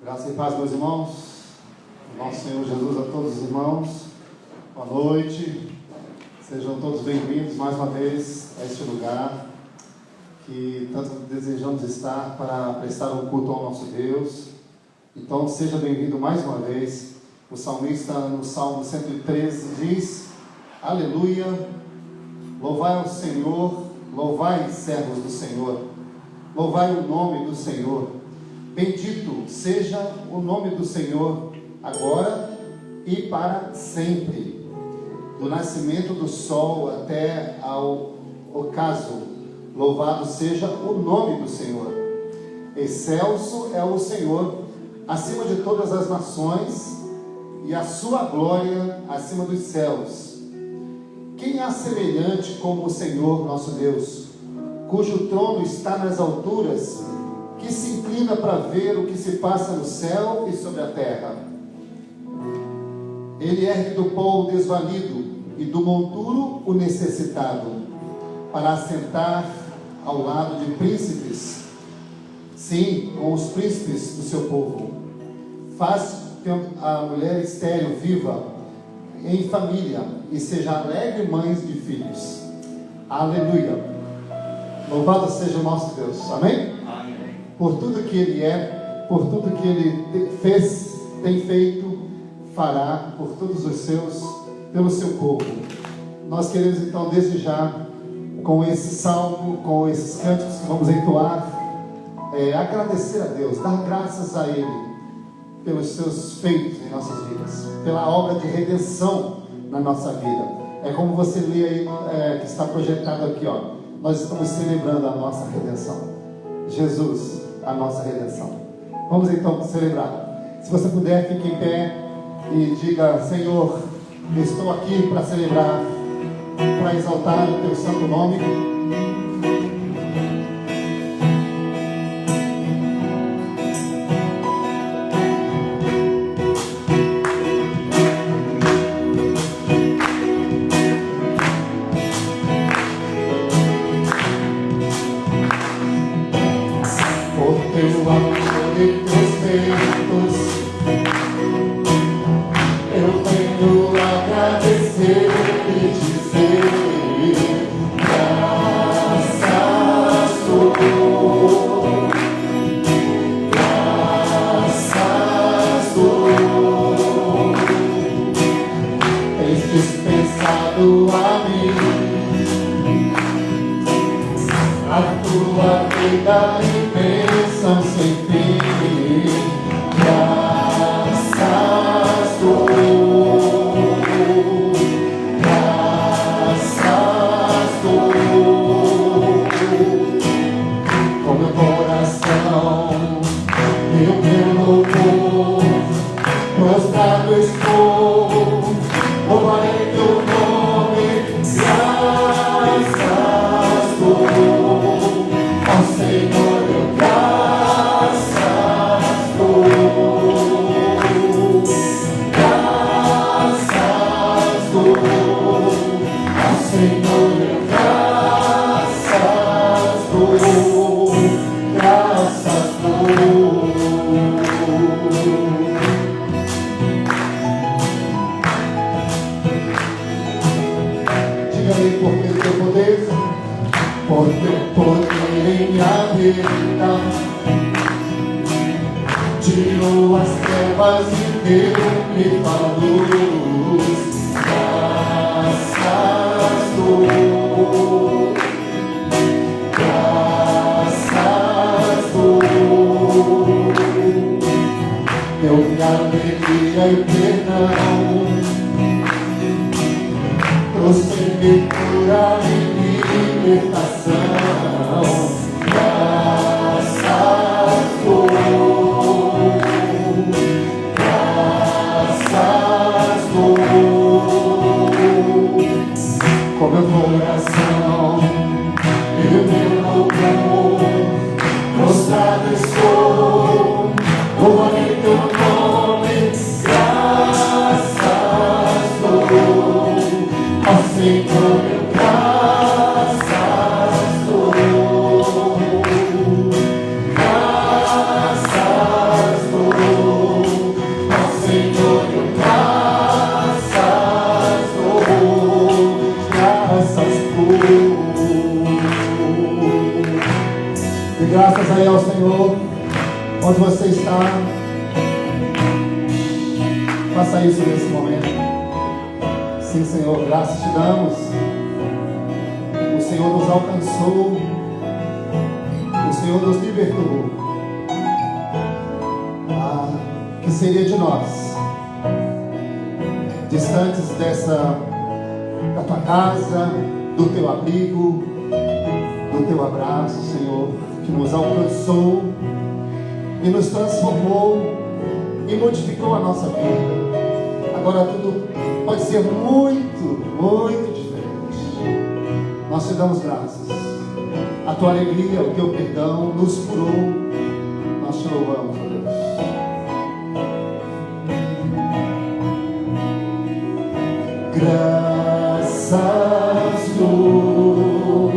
Graça e paz, meus irmãos. Nosso Senhor Jesus a todos os irmãos. Boa noite. Sejam todos bem-vindos mais uma vez a este lugar que tanto desejamos estar para prestar um culto ao nosso Deus. Então, seja bem-vindo mais uma vez. O salmista, no Salmo 113, diz: Aleluia, louvai ao Senhor, louvai, servos do Senhor, louvai o nome do Senhor. Bendito seja o nome do Senhor, agora e para sempre. Do nascimento do sol até ao ocaso, louvado seja o nome do Senhor. Excelso é o Senhor, acima de todas as nações, e a sua glória acima dos céus. Quem há semelhante como o Senhor nosso Deus, cujo trono está nas alturas, que se inclina para ver o que se passa no céu e sobre a terra? Ele ergue do pó o desvalido e do monturo o necessitado, para assentar ao lado de príncipes, sim, com os príncipes do seu povo. Faz a mulher estéril viva em família e seja alegre mãe de filhos. Aleluia. Louvado seja o nosso Deus. Amém? Amém. Por tudo que Ele é, por tudo que Ele fez, tem feito, fará por todos os seus, pelo seu povo. Nós queremos então desde já, com esse salmo, com esses cânticos que vamos entoar, agradecer a Deus, dar graças a Ele pelos seus feitos em nossas vidas, pela obra de redenção na nossa vida. É como você lê aí, que está projetado aqui, ó. Nós estamos celebrando a nossa redenção. Jesus, a nossa redenção. Vamos então celebrar. Se você puder, fique em pé e diga: Senhor, estou aqui para celebrar, para exaltar o teu santo nome. Tirou as trevas e deu-me a luz. Graças dou, graças dou. Deu-me alegria e perdão, trouxe-me cura e libertação. Com meu coração e o meu louvor, prostrado estou, louvarei teu nome, graças dou, ó Senhor, meu graças dou, graças dou. Onde você está, faça isso nesse momento. Sim, Senhor, graças te damos. O Senhor nos alcançou, o Senhor nos libertou. Que seria de nós, distantes da tua casa, do teu abrigo, do teu abraço, Senhor, que nos alcançou e nos transformou e modificou a nossa vida. Agora tudo pode ser muito, muito diferente. Nós te damos graças. A tua alegria, o teu perdão nos curou. Nós te louvamos, ó Deus. Graças dou,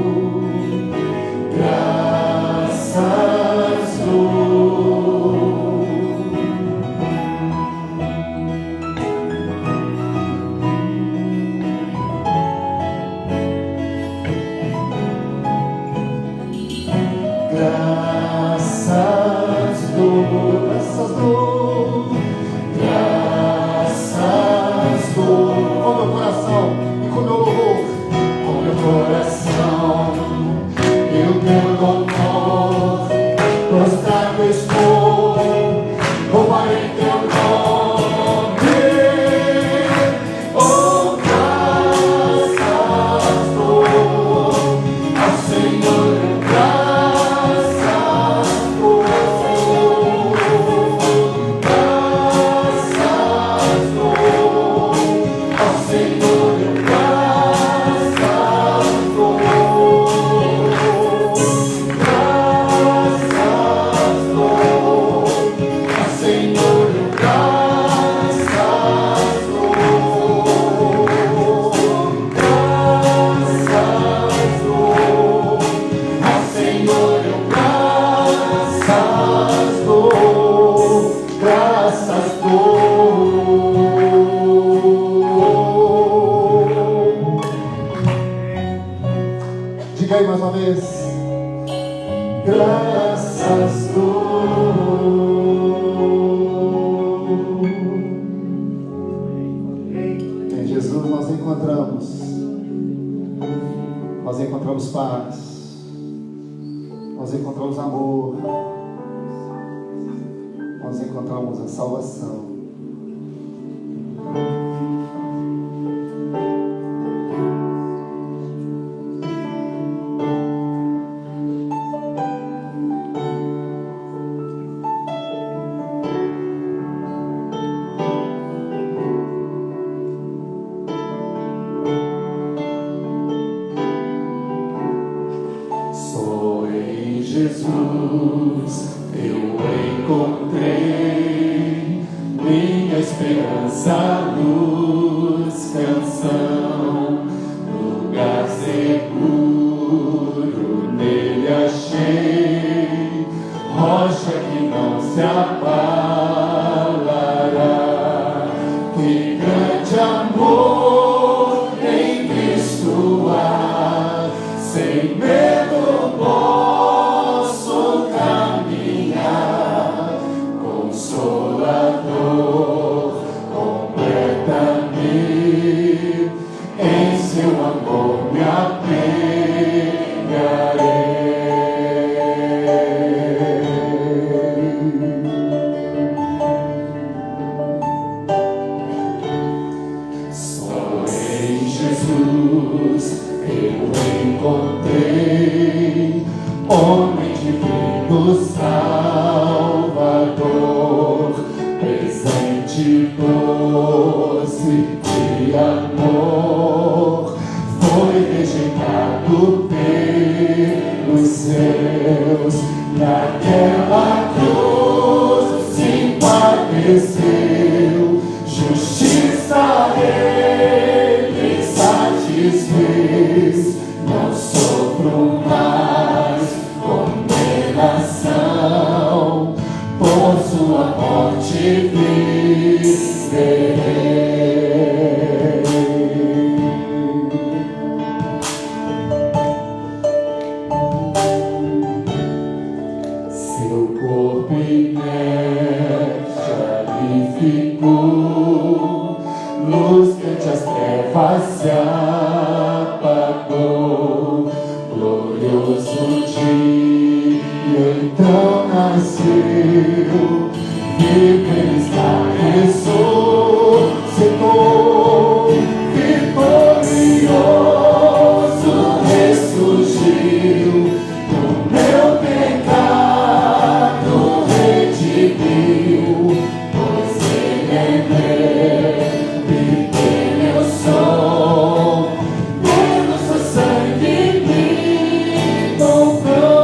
graças dou. Graças dou, graças dou, graças dou. Com meu coração e com meu louvor, com meu coração e o meu louvor, prostrado estou, louvarei teu nome. Oh, graças dou ao Senhor, graças dou, graças dou ao Senhor, graças dou, graças dou ao Senhor, graças dou, graças dou ao Senhor, graças dou, graças dou. Diga aí mais uma vez. Graças dou. Em Jesus nós encontramos paz, nós encontramos amor, nós encontramos a salvação. Só em Jesus eu encontrei minha esperança, luz, canção, lugar seguro nele achei, rocha que não se abalará. Que grande amor em Cristo há, sem medo posso caminhar, Consolador, completa-me, em seu amor me apegarei. Só em Jesus eu encontrei homem divino Salvador, presente doce de amor, foi rejeitado pelos seus, naquela cruz se padeceu, justiça ele satisfez, não sofro mais condenação, por sua morte viverei. Seu corpo corpo inerte ali ficou, luz que ante as trevas se apagou, glorioso dia então nasceu, vivo ele está, ressuscitou, vitorioso ressurgiu, do meu pecado redimiu, pois ele é meu e dele eu sou, pelo seu sangue me comprou.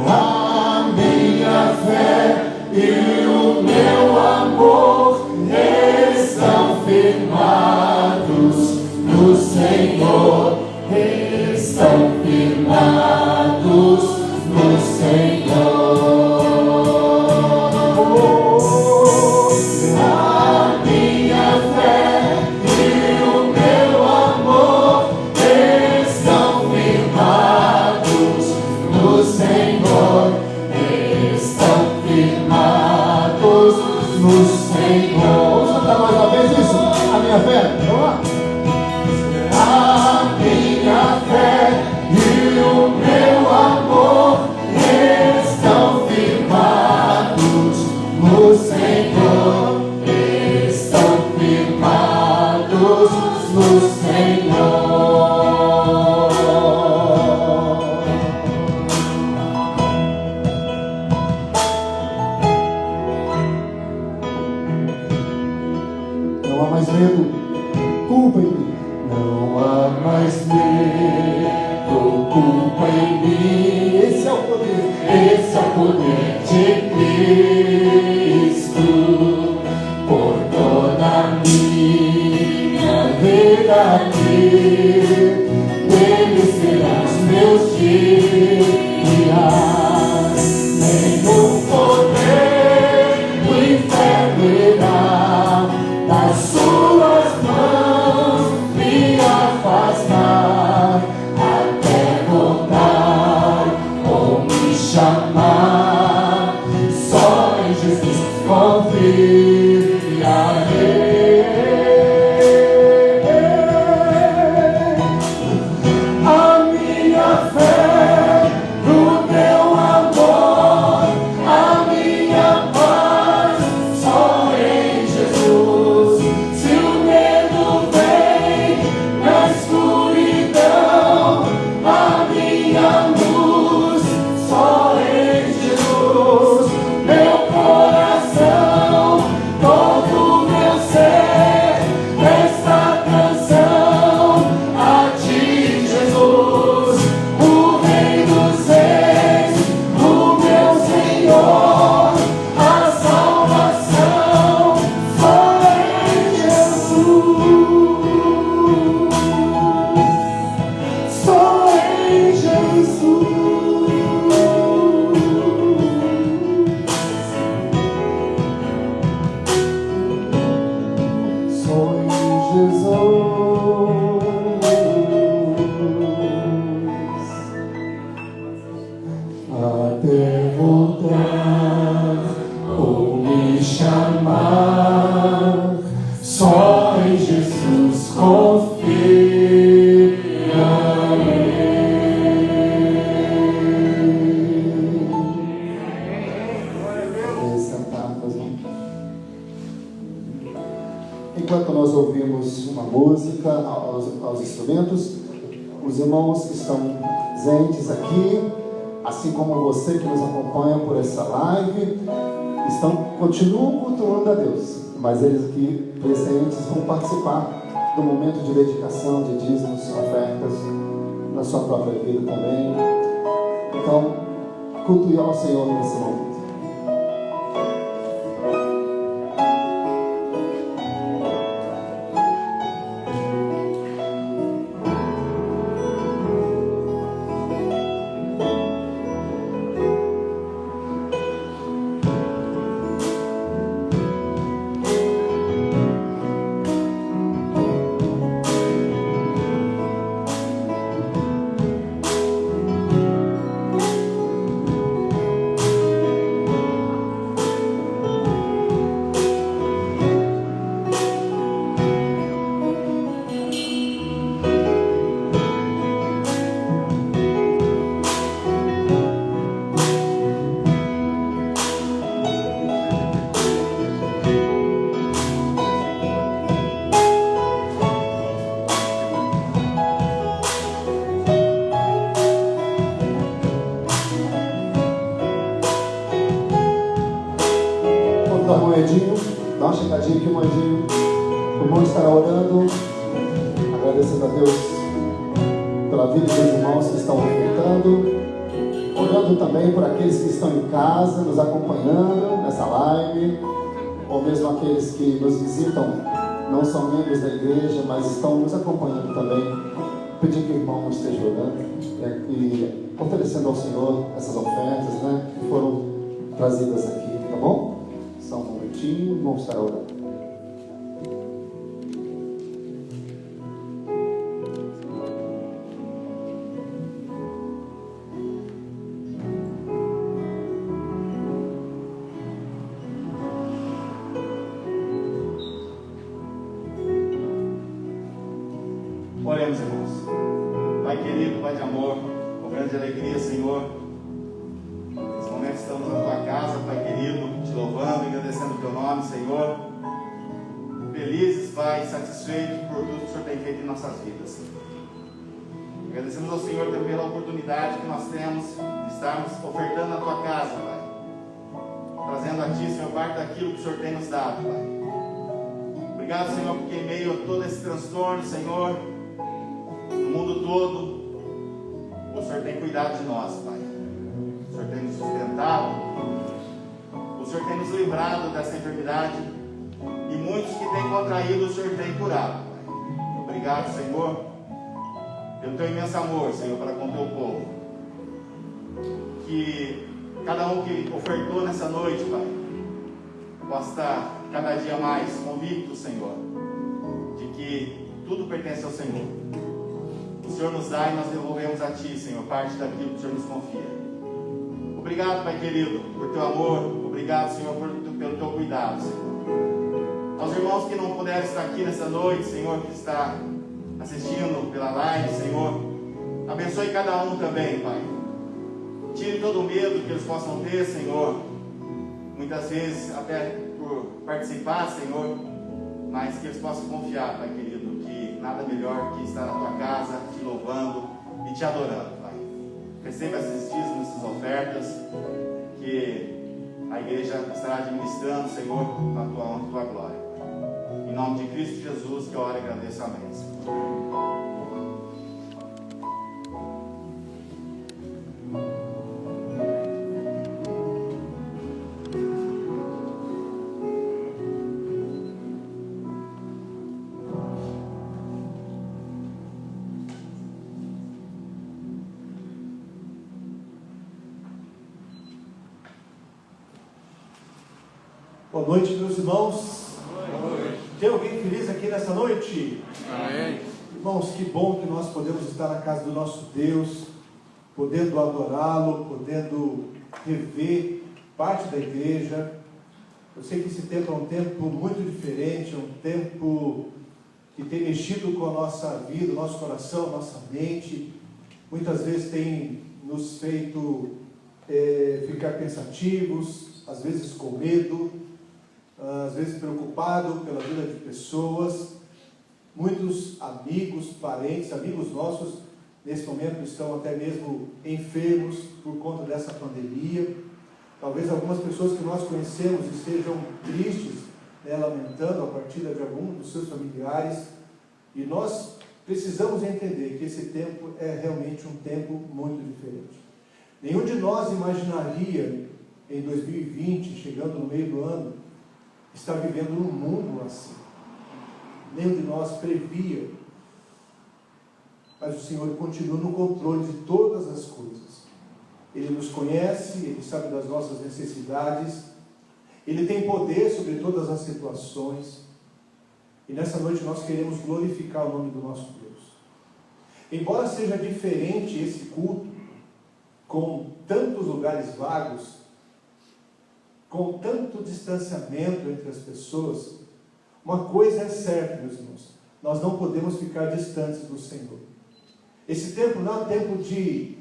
A minha fé e o meu amor estão firmados no Senhor, estão firmados no Senhor. A minha fé e o meu amor estão firmados no Senhor, estão firmados no Senhor. Vamos cantar mais uma vez isso? A minha fé. Vamos lá. A minha fé e o meu amor estão firmados no Senhor, estão firmados no Senhor. Não há mais medo, culpa em mim. Não há mais medo, culpa em mim. Esse é o poder. Esse é o poder de Cristo por toda a minha vida aqui. Dele serão os meus dias. Nenhum poder do inferno irá das suas mãos me afastar, até voltar ou me chamar. Só em Jesus confiarei. A minha fé, o meu amor, a minha paz, só em Jesus. Se o medo vem na escuridão, a minha luz, só em Jesus. Meu coração, todo meu ser, esta canção a ti, Jesus, o Rei dos Reis, o meu Senhor, a salvação só em Jesus, só em Jesus. Só em Jesus, até voltar ou me chamar, só em Jesus confiarei. Sentar, nós vamos. Enquanto nós ouvimos uma música aos instrumentos, os irmãos que estão presentes aqui, assim como você que nos acompanha por essa live, continuam cultuando a Deus, mas eles aqui presentes vão participar do momento de dedicação, de dízimos, ofertas, na sua própria vida também. Então, cultue ao Senhor nesse momento. aqui, Manjinho. O irmão estará orando, agradecendo a Deus pela vida dos irmãos que estão ofertando, orando também por aqueles que estão em casa, nos acompanhando nessa live, ou mesmo aqueles que nos visitam, não são membros da igreja, mas estão nos acompanhando também. Pedir que o irmão esteja orando e oferecendo ao Senhor essas ofertas, né, que foram trazidas aqui, tá bom? Só um momentinho, vamos estar orando. Oremos, irmãos. Pai querido, Pai de amor, com grande alegria, Senhor, nesse momento estamos na Tua casa, Pai querido, te louvando, agradecendo o Teu nome, Senhor. Felizes, Pai, satisfeitos por tudo que o Senhor tem feito em nossas vidas. Agradecemos ao Senhor também pela oportunidade que nós temos de estarmos ofertando na Tua casa, Pai. Trazendo a Ti, Senhor, parte daquilo que o Senhor tem nos dado, Pai. Obrigado, Senhor, porque em meio a todo esse transtorno, Senhor, no mundo todo, o Senhor tem cuidado de nós, Pai. O Senhor tem nos sustentado, o Senhor tem nos livrado dessa enfermidade, e muitos que têm contraído, o Senhor tem curado, Pai. Obrigado, Senhor, pelo Teu imenso amor, Senhor, para com o Teu povo. Que cada um que ofertou nessa noite, Pai, possa estar cada dia mais convicto, Senhor, de que tudo pertence ao Senhor. O Senhor nos dá e nós devolvemos a Ti, Senhor, parte daquilo que o Senhor nos confia. Obrigado, Pai querido, por Teu amor. Obrigado, Senhor, pelo Teu cuidado, Senhor. Aos irmãos que não puderam estar aqui nessa noite, Senhor, que está assistindo pela live, Senhor, abençoe cada um também, Pai. Tire todo o medo que eles possam ter, Senhor, muitas vezes até por participar, Senhor, mas que eles possam confiar, Pai querido, que nada melhor que estar na Tua casa, te louvando e te adorando, Pai. Receba esses dízimos, essas ofertas, que a igreja estará administrando, Senhor, a Tua honra e Tua glória. Em nome de Cristo Jesus, que eu oro e agradeço. Amém, Senhor. Boa noite, meus irmãos. Boa noite. Tem alguém feliz aqui nessa noite? Amém. Irmãos, que bom que nós podemos estar na casa do nosso Deus, podendo adorá-lo, podendo rever parte da igreja. Eu sei que esse tempo é um tempo muito diferente, é um tempo que tem mexido com a nossa vida, o nosso coração, a nossa mente. Muitas vezes tem nos feito ficar pensativos, às vezes com medo, às vezes preocupado pela vida de pessoas. Muitos amigos, parentes, amigos nossos, nesse momento estão até mesmo enfermos por conta dessa pandemia. Talvez algumas pessoas que nós conhecemos estejam tristes, né, lamentando a partida de algum dos seus familiares. E nós precisamos entender que esse tempo é realmente um tempo muito diferente. Nenhum de nós imaginaria, em 2020, chegando no meio do ano, estar vivendo num mundo assim. Nenhum de nós previa, mas o Senhor continua no controle de todas as coisas. Ele nos conhece, Ele sabe das nossas necessidades, Ele tem poder sobre todas as situações, e nessa noite nós queremos glorificar o nome do nosso Deus. Embora seja diferente esse culto, com tantos lugares vagos, com tanto distanciamento entre as pessoas, uma coisa é certa, meus irmãos: nós não podemos ficar distantes do Senhor. Esse tempo não é tempo de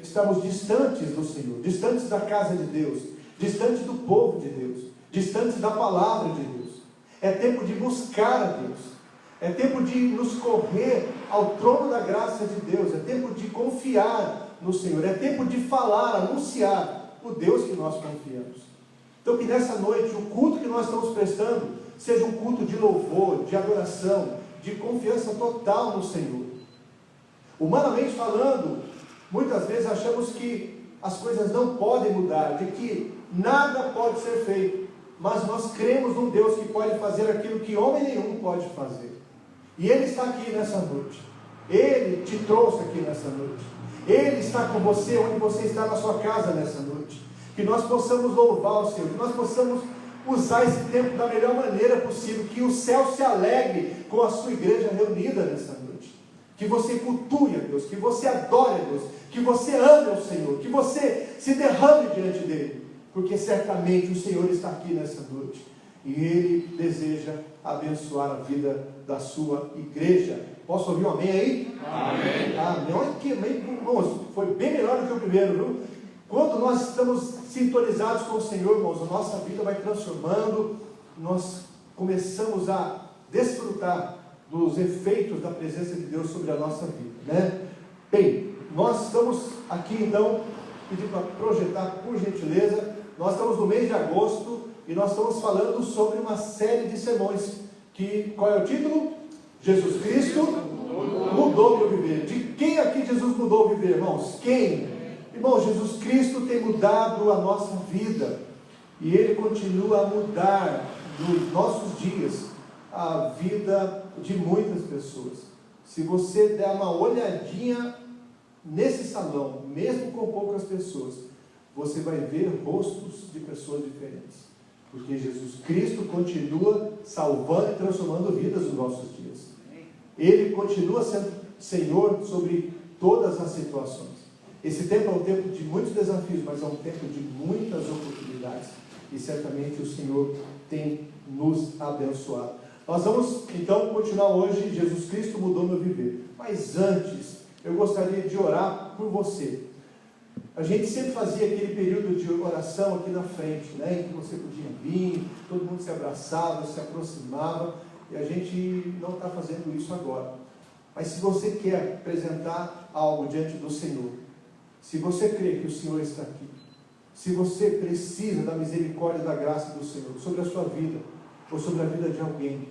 estarmos distantes do Senhor, distantes da casa de Deus, distantes do povo de Deus, distantes da palavra de Deus. É tempo de buscar a Deus, é tempo de nos correr ao trono da graça de Deus, é tempo de confiar no Senhor, é tempo de falar, anunciar o Deus que nós confiamos. Então que nessa noite, o culto que nós estamos prestando, seja um culto de louvor, de adoração, de confiança total no Senhor. Humanamente falando, muitas vezes achamos que as coisas não podem mudar, de que nada pode ser feito, mas nós cremos num Deus que pode fazer aquilo que homem nenhum pode fazer. E Ele está aqui nessa noite. Ele te trouxe aqui nessa noite. Ele está com você onde você está na sua casa nessa noite. Que nós possamos louvar o Senhor, que nós possamos usar esse tempo da melhor maneira possível, que o céu se alegre com a sua igreja reunida nessa noite. Que você cultue a Deus, que você adore a Deus, que você ame ao Senhor, que você se derrame diante dEle, porque certamente o Senhor está aqui nessa noite, e Ele deseja abençoar a vida da sua igreja. Posso ouvir um amém aí? Amém. Amém. Olha que amém, irmãos, foi bem melhor do que o primeiro, viu? Quando nós estamos sintonizados com o Senhor, irmãos, a nossa vida vai transformando, nós começamos a desfrutar dos efeitos da presença de Deus sobre a nossa vida, né? Bem, nós estamos aqui então, pedindo para projetar, por gentileza, nós estamos no mês de agosto e nós estamos falando sobre uma série de sermões, qual é o título? Jesus Cristo mudou meu viver. De quem aqui Jesus mudou o viver, irmãos? Quem? Irmão, Jesus Cristo tem mudado a nossa vida, e Ele continua a mudar nos nossos dias a vida de muitas pessoas. Se você der uma olhadinha nesse salão, mesmo com poucas pessoas, você vai ver rostos de pessoas diferentes, porque Jesus Cristo continua salvando e transformando vidas nos nossos dias. Ele continua sendo Senhor sobre todas as situações. Esse tempo é um tempo de muitos desafios, mas é um tempo de muitas oportunidades, e certamente o Senhor tem nos abençoado. Nós vamos então continuar hoje. Jesus Cristo mudou meu viver, mas antes eu gostaria de orar por você. A gente sempre fazia aquele período de oração aqui na frente, né, em que você podia vir, todo mundo se abraçava, se aproximava, e a gente não está fazendo isso agora. Mas se você quer apresentar algo diante do Senhor, se você crê que o Senhor está aqui, se você precisa da misericórdia e da graça do Senhor sobre a sua vida, ou sobre a vida de alguém,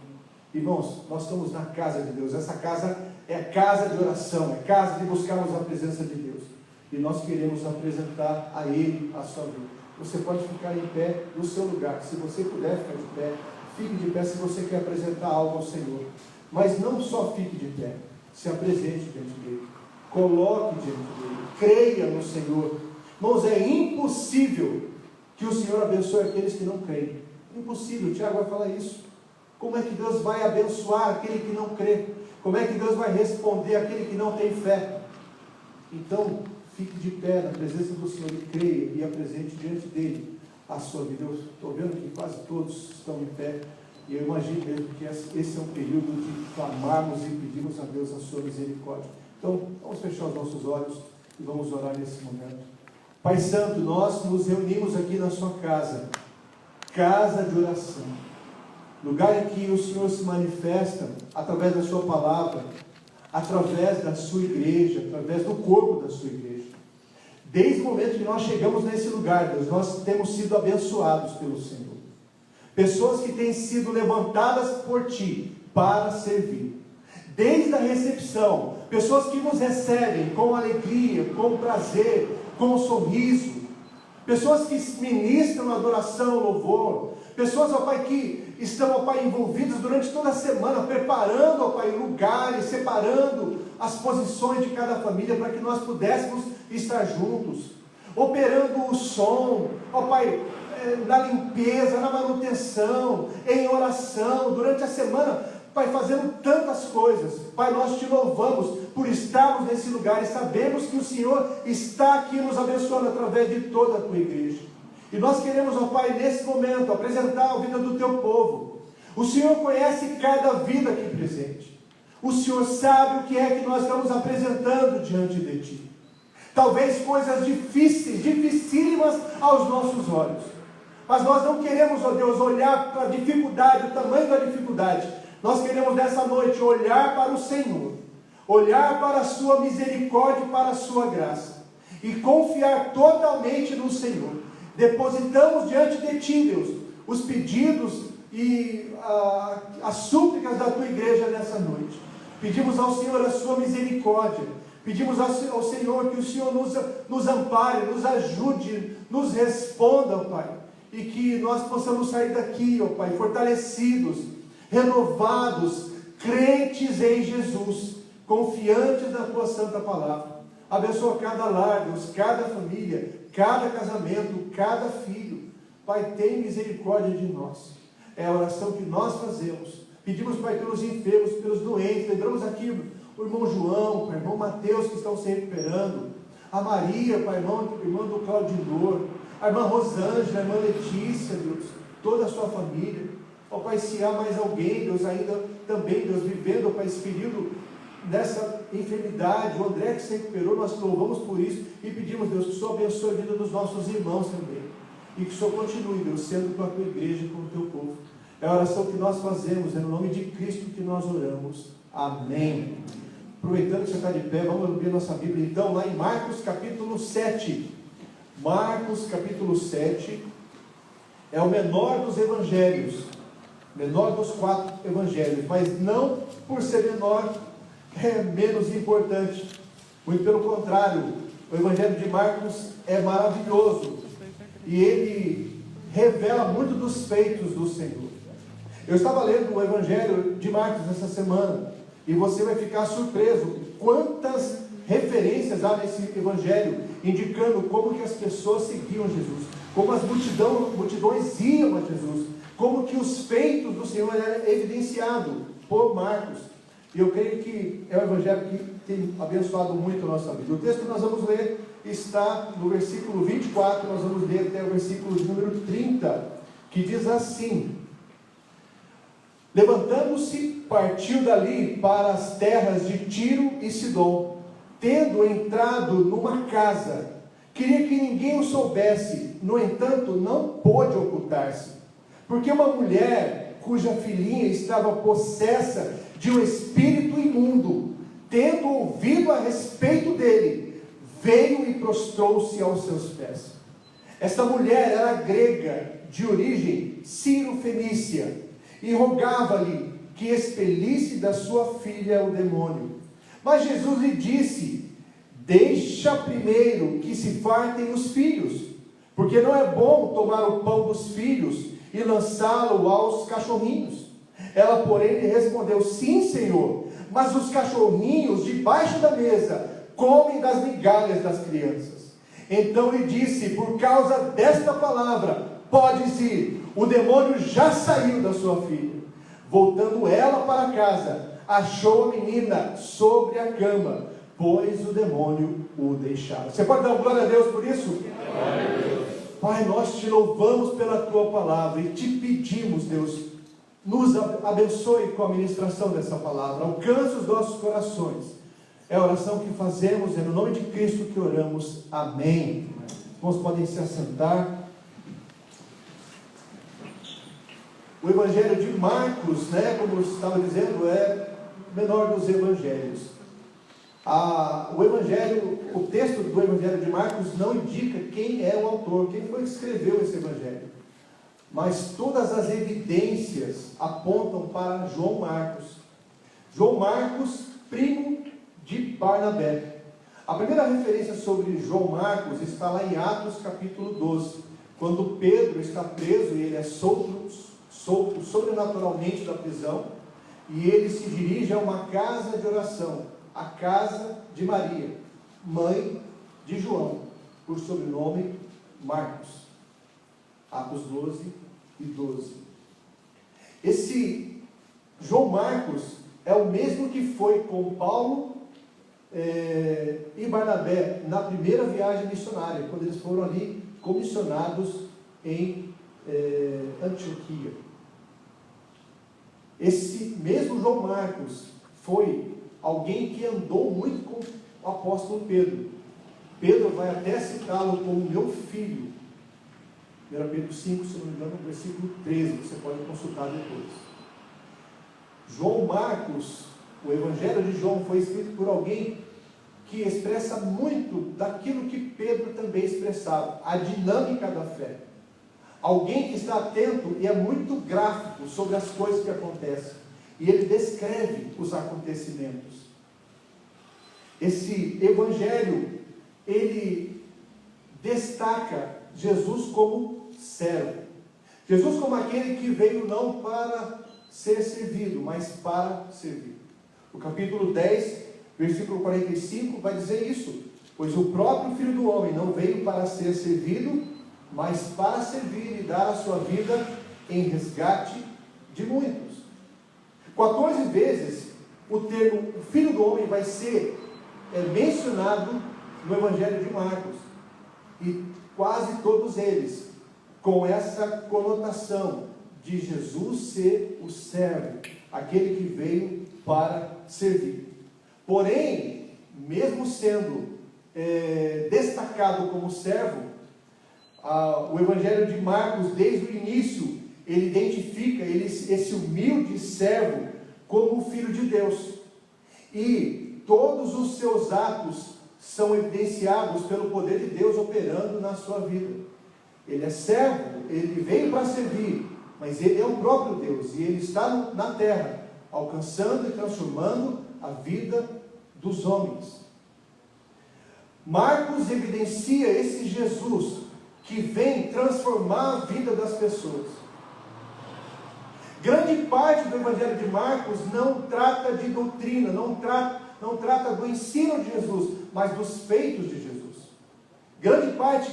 irmãos, nós estamos na casa de Deus. Essa casa é a casa de oração, é casa de buscarmos a presença de Deus, e nós queremos apresentar a Ele a sua vida. Você pode ficar em pé no seu lugar. Se você puder ficar de pé, fique de pé se você quer apresentar algo ao Senhor. Mas não só fique de pé, se apresente diante dele, coloque diante dele, creia no Senhor. Irmãos, é impossível que o Senhor abençoe aqueles que não creem. Impossível. O Tiago vai falar isso. Como é que Deus vai abençoar aquele que não crê? Como é que Deus vai responder aquele que não tem fé? Então, fique de pé na presença do Senhor e creia, e apresente diante dele a sua vida. Eu estou vendo que quase todos estão em pé, e eu imagino mesmo que esse é um período de clamarmos e pedirmos a Deus a sua misericórdia. Então, vamos fechar os nossos olhos e vamos orar nesse momento. Pai Santo, nós nos reunimos aqui na sua casa, casa de oração, lugar em que o Senhor se manifesta através da sua palavra, através da sua igreja, através do corpo da sua igreja. Desde o momento que nós chegamos nesse lugar, Deus, nós temos sido abençoados pelo Senhor. Pessoas que têm sido levantadas por Ti para servir. Desde a recepção, pessoas que nos recebem com alegria, com prazer, com sorriso. Pessoas que ministram adoração, louvor. Pessoas, ó Pai, que estão, ó Pai, envolvidas durante toda a semana, preparando, ó Pai, lugares, separando as posições de cada família para que nós pudéssemos estar juntos, operando o som, ó Pai, na limpeza, na manutenção, em oração, durante a semana, Pai, fazendo tantas coisas. Pai, nós te louvamos por estarmos nesse lugar e sabemos que o Senhor está aqui nos abençoando através de toda a tua igreja. E nós queremos, ó Pai, nesse momento, apresentar a vida do teu povo. O Senhor conhece cada vida aqui presente. O Senhor sabe o que é que nós estamos apresentando diante de Ti. Talvez coisas difíceis, dificílimas aos nossos olhos. Mas nós não queremos, ó Deus, olhar para a dificuldade, o tamanho da dificuldade. Nós queremos nessa noite olhar para o Senhor, olhar para a sua misericórdia e para a sua graça, e confiar totalmente no Senhor. Depositamos diante de Ti, Deus, os pedidos e as súplicas da tua igreja nessa noite. Pedimos ao Senhor a sua misericórdia. Pedimos ao Senhor que o Senhor nos ampare, nos ajude, nos responda, ó Pai. E que nós possamos sair daqui, ó Pai, fortalecidos, renovados, crentes em Jesus, confiantes na tua santa palavra. Abençoa cada lar, Deus, cada família, cada casamento, cada filho. Pai, tem misericórdia de nós. É a oração que nós fazemos. Pedimos, Pai, pelos enfermos, pelos doentes. Lembramos aqui o irmão João, o irmão Mateus, que estão se recuperando. A Maria, Pai, irmã do Claudinor. A irmã Rosângela, a irmã Letícia, Deus. Toda a sua família. Ó Pai, se há mais alguém, Deus, ainda também, Deus, vivendo, Pai, esse período nessa enfermidade, o André que se recuperou, nós louvamos por isso e pedimos, Deus, que o Senhor abençoe a vida dos nossos irmãos também. E que o Senhor continue, Deus, sendo com a tua igreja e com o teu povo. É a oração que nós fazemos, é no nome de Cristo que nós oramos. Amém. Aproveitando que você está de pé, vamos abrir nossa Bíblia então, lá em Marcos capítulo 7. Marcos capítulo 7 é o menor dos evangelhos, menor dos 4 evangelhos, mas não por ser menor, é menos importante. Muito pelo contrário, o evangelho de Marcos é maravilhoso e ele revela muito dos feitos do Senhor. Eu estava lendo o evangelho de Marcos essa semana e você vai ficar surpreso quantas referências há nesse evangelho indicando como que as pessoas seguiam Jesus, como as multidões iam a Jesus, como que os feitos do Senhor eram evidenciados por Marcos. E eu creio que é um evangelho que tem abençoado muito a nossa vida. O texto que nós vamos ler está no versículo 24, nós vamos ler até o versículo número 30, que diz assim: levantando-se, partiu dali para as terras de Tiro e Sidom. Tendo entrado numa casa, queria que ninguém o soubesse, no entanto, não pôde ocultar-se, porque uma mulher cuja filhinha estava possessa de um espírito imundo, tendo ouvido a respeito dele, veio e prostrou-se aos seus pés. Esta mulher era grega, de origem sírio-fenícia, e rogava-lhe que expelisse da sua filha o demônio. Mas Jesus lhe disse: deixa primeiro que se fartem os filhos, porque não é bom tomar o pão dos filhos e lançá-lo aos cachorrinhos. Ela, porém, lhe respondeu: sim, Senhor, mas os cachorrinhos debaixo da mesa comem das migalhas das crianças. Então lhe disse: por causa desta palavra, podes ir, o demônio já saiu da sua filha. Voltando ela para casa, achou a menina sobre a cama, pois o demônio o deixara. Você pode dar glória a Deus por isso? Glória a Deus. Pai, nós te louvamos pela tua palavra e te pedimos, Deus, nos abençoe com a ministração dessa palavra, alcance os nossos corações. É a oração que fazemos, é no nome de Cristo que oramos. Amém. Irmãos, podem se assentar. O evangelho de Marcos, como eu estava dizendo, é o menor dos evangelhos. O texto do evangelho de Marcos não indica quem é o autor, quem foi que escreveu esse evangelho. Mas todas as evidências apontam para João Marcos. João Marcos, primo de Barnabé. A primeira referência sobre João Marcos está lá em Atos capítulo 12, quando Pedro está preso e ele é solto sobrenaturalmente da prisão, e ele se dirige a uma casa de oração, a casa de Maria, mãe de João, por sobrenome Marcos. Atos 12 e 12. Esse João Marcos é o mesmo que foi com Paulo e Barnabé na primeira viagem missionária, quando eles foram ali comissionados em Antioquia. Esse mesmo João Marcos foi alguém que andou muito com o apóstolo Pedro. Pedro vai até citá-lo como meu filho. 1 Pedro 5, se não me engano, versículo 13, você pode consultar depois. João Marcos, o Evangelho de João, foi escrito por alguém que expressa muito daquilo que Pedro também expressava, a dinâmica da fé. alguém que está atento e é muito gráfico sobre as coisas que acontecem. E ele descreve os acontecimentos. Esse evangelho, ele destaca Jesus como servo. Jesus como aquele que veio não para ser servido, mas para servir. O capítulo 10, versículo 45 vai dizer isso. Pois o próprio Filho do Homem não veio para ser servido, mas para servir e dar a sua vida em resgate de muitos. 14 vezes o termo Filho do Homem vai ser mencionado no Evangelho de Marcos. E quase todos eles com essa conotação de Jesus ser o servo, aquele que veio para servir. Porém, mesmo sendo destacado como servo, o Evangelho de Marcos, desde o início, ele identifica esse humilde servo como o Filho de Deus. E todos os seus atos são evidenciados pelo poder de Deus operando na sua vida. Ele é servo, ele veio para servir, mas ele é o próprio Deus, e ele está na terra, alcançando e transformando a vida dos homens. Marcos evidencia esse Jesus que vem transformar a vida das pessoas. Grande parte do Evangelho de Marcos não trata de doutrina, não trata do ensino de Jesus, mas dos feitos de Jesus. Grande parte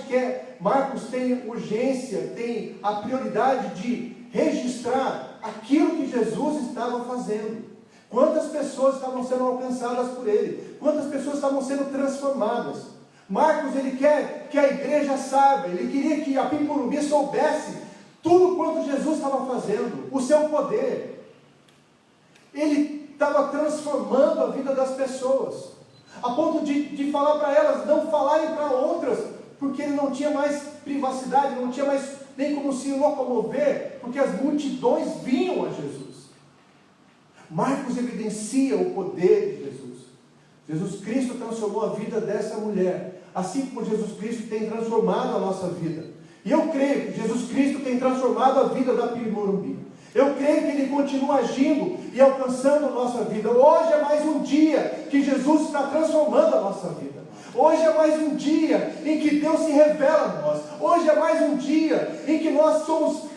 Marcos tem urgência, tem a prioridade de registrar aquilo que Jesus estava fazendo. Quantas pessoas estavam sendo alcançadas por ele, quantas pessoas estavam sendo transformadas. Marcos, ele quer que a igreja saiba, ele queria que a Pimorumbi soubesse tudo quanto Jesus estava fazendo, o seu poder. Ele estava transformando a vida das pessoas, a ponto de falar para elas não falarem para outras, porque ele não tinha mais privacidade, não tinha mais nem como se locomover, porque as multidões vinham a Jesus. Marcos evidencia o poder de Jesus. Jesus Cristo transformou a vida dessa mulher, assim como Jesus Cristo tem transformado a nossa vida. E eu creio que Jesus Cristo tem transformado a vida da Pimorumbi. Eu creio que Ele continua agindo e alcançando a nossa vida. Hoje é mais um dia que Jesus está transformando a nossa vida. Hoje é mais um dia em que Deus se revela a nós. Hoje é mais um dia em que nós somos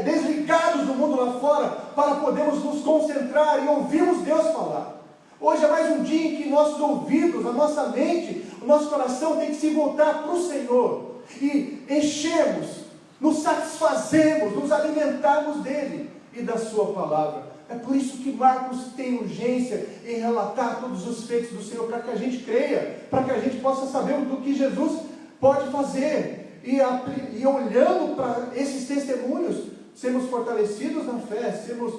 desligados do mundo lá fora para podermos nos concentrar e ouvirmos Deus falar. Hoje é mais um dia em que nossos ouvidos, a nossa mente, o nosso coração tem que se voltar para o Senhor e enchermos, nos satisfazemos, nos alimentarmos dele e da sua palavra. É por isso que Marcos tem urgência em relatar todos os feitos do Senhor, para que a gente creia, para que a gente possa saber do que Jesus pode fazer. E olhando para esses testemunhos, sermos fortalecidos na fé, sermos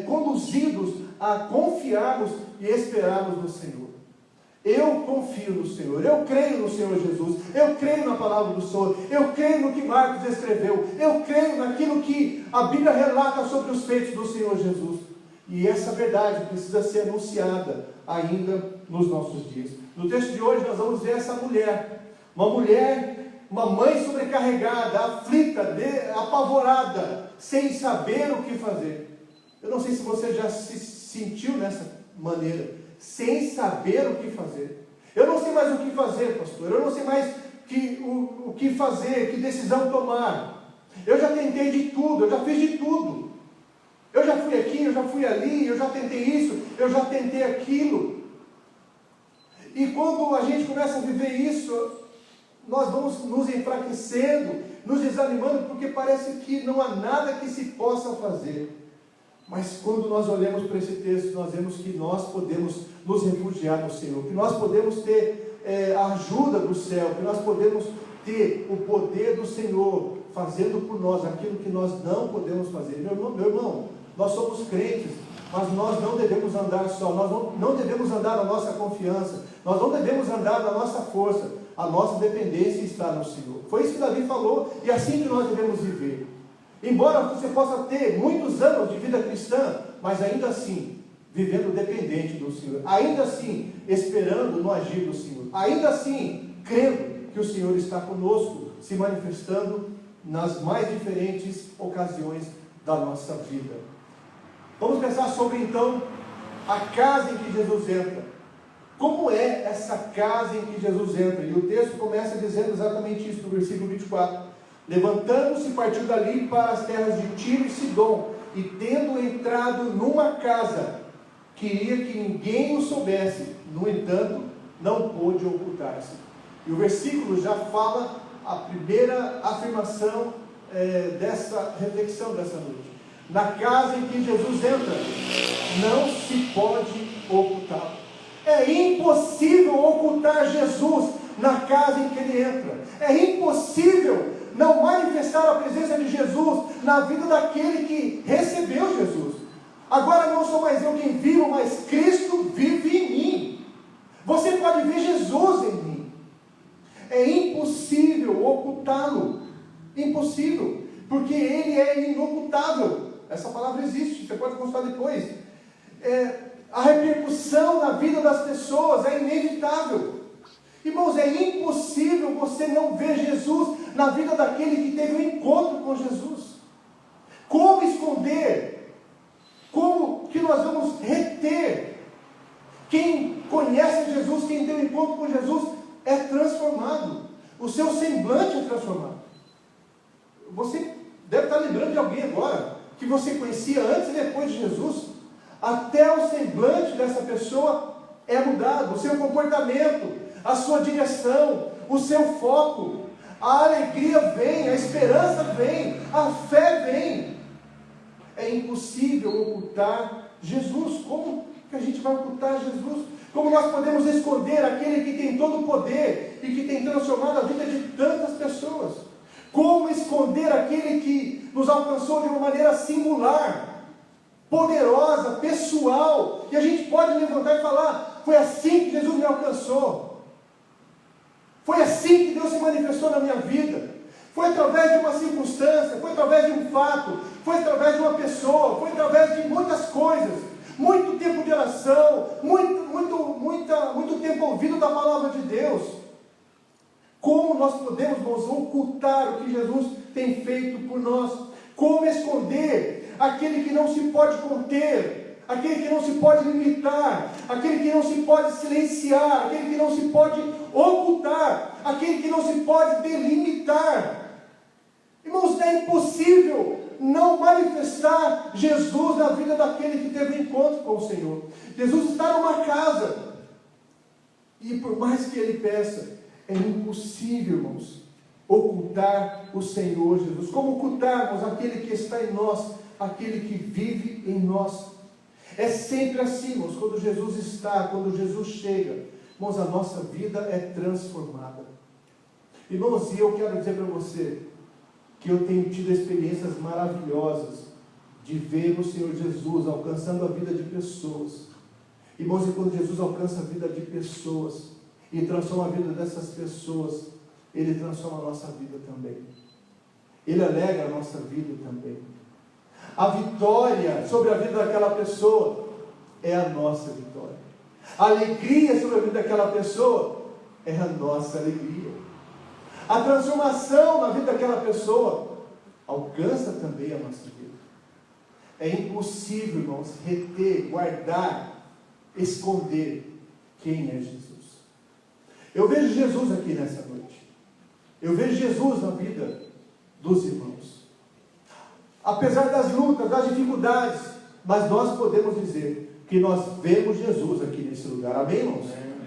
conduzidos a confiarmos e esperarmos no Senhor. Eu confio no Senhor, eu creio no Senhor Jesus, eu creio na palavra do Senhor, eu creio no que Marcos escreveu, eu creio naquilo que a Bíblia relata sobre os feitos do Senhor Jesus. E essa verdade precisa ser anunciada ainda nos nossos dias. No texto de hoje nós vamos ver essa mulher, uma mãe sobrecarregada, aflita, apavorada, sem saber o que fazer. Eu não sei se você já se sentiu dessa maneira, sem saber o que fazer. Eu não sei mais o que fazer, pastor. Eu não sei mais o que fazer, que decisão tomar. Eu já tentei de tudo, eu já fiz de tudo. Eu já fui aqui, eu já fui ali, eu já tentei isso, eu já tentei aquilo. E quando a gente começa a viver isso, nós vamos nos enfraquecendo, nos desanimando, porque parece que não há nada que se possa fazer. Mas quando nós olhamos para esse texto, nós vemos que nós podemos nos refugiar no Senhor, que nós podemos ter a ajuda do céu, que nós podemos ter o poder do Senhor fazendo por nós aquilo que nós não podemos fazer. Meu irmão, nós somos crentes, mas nós não devemos andar só, nós não devemos andar na nossa confiança, nós não devemos andar na nossa força, a nossa dependência está no Senhor. Foi isso que Davi falou, e é assim que nós devemos viver. Embora você possa ter muitos anos de vida cristã, mas ainda assim, vivendo dependente do Senhor, ainda assim, esperando no agir do Senhor, ainda assim, crendo que o Senhor está conosco, se manifestando nas mais diferentes ocasiões da nossa vida. Vamos pensar sobre então a casa em que Jesus entra. Como é essa casa em que Jesus entra? E o texto começa dizendo exatamente isso no versículo 24. Levantando-se, partiu dali para as terras de Tiro e Sidom, e tendo entrado numa casa, queria que ninguém o soubesse, no entanto, não pôde ocultar-se. E o versículo já fala a primeira afirmação dessa reflexão dessa noite. Na casa em que Jesus entra, não se pode ocultá-lo. É impossível ocultar Jesus na casa em que ele entra. É impossível não manifestar a presença de Jesus na vida daquele que recebeu Jesus. Agora não sou mais eu quem vivo, mas Cristo vive em mim. Você pode ver Jesus em mim. É impossível ocultá-lo. Impossível. Porque ele é inocultável. Essa palavra existe, você pode consultar depois. A repercussão na vida das pessoas é inevitável. Irmãos, é impossível você não ver Jesus na vida daquele que teve um encontro com Jesus. Como esconder? Como que nós vamos reter? Quem conhece Jesus, quem tem um encontro com Jesus, é transformado. O seu semblante é transformado. Você deve estar lembrando de alguém agora, que você conhecia antes e depois de Jesus. Até o semblante dessa pessoa é mudado. O seu comportamento, a sua direção, o seu foco, a alegria vem, a esperança vem, a fé vem. É impossível ocultar Jesus. Como que a gente vai ocultar Jesus? Como nós podemos esconder aquele que tem todo o poder e que tem transformado a vida de tantas pessoas? Como esconder aquele que nos alcançou de uma maneira singular, poderosa, pessoal? E a gente pode levantar e falar: foi assim que Jesus me alcançou. Foi assim que Deus se manifestou na minha vida. Foi através de uma circunstância, foi através de um fato, foi através de uma pessoa, foi através de muitas coisas. Muito tempo de oração, muito tempo ouvido da palavra de Deus. Como nós podemos, irmãos, ocultar o que Jesus tem feito por nós? Como esconder aquele que não se pode conter, aquele que não se pode limitar, aquele que não se pode silenciar, aquele que não se pode ocultar, aquele que não se pode delimitar? Irmãos, é impossível não manifestar Jesus na vida daquele que teve um encontro com o Senhor. Jesus está numa casa, e por mais que ele peça, é impossível, irmãos, ocultar o Senhor Jesus. Como ocultarmos aquele que está em nós, aquele que vive em nós? É sempre assim, irmãos, quando Jesus está, quando Jesus chega, irmãos, a nossa vida é transformada. Irmãos, e eu quero dizer para você que eu tenho tido experiências maravilhosas de ver o Senhor Jesus alcançando a vida de pessoas. Irmãos, e quando Jesus alcança a vida de pessoas e transforma a vida dessas pessoas, Ele transforma a nossa vida também. Ele alegra a nossa vida também. A vitória sobre a vida daquela pessoa é a nossa vitória. A alegria sobre a vida daquela pessoa é a nossa alegria. A transformação na vida daquela pessoa alcança também a nossa vida. É impossível, irmãos, reter, guardar, esconder quem é Jesus. Eu vejo Jesus aqui nessa noite. Eu vejo Jesus na vida dos irmãos. Apesar das lutas, das dificuldades, mas nós podemos dizer que nós vemos Jesus aqui nesse lugar. Amém, irmãos?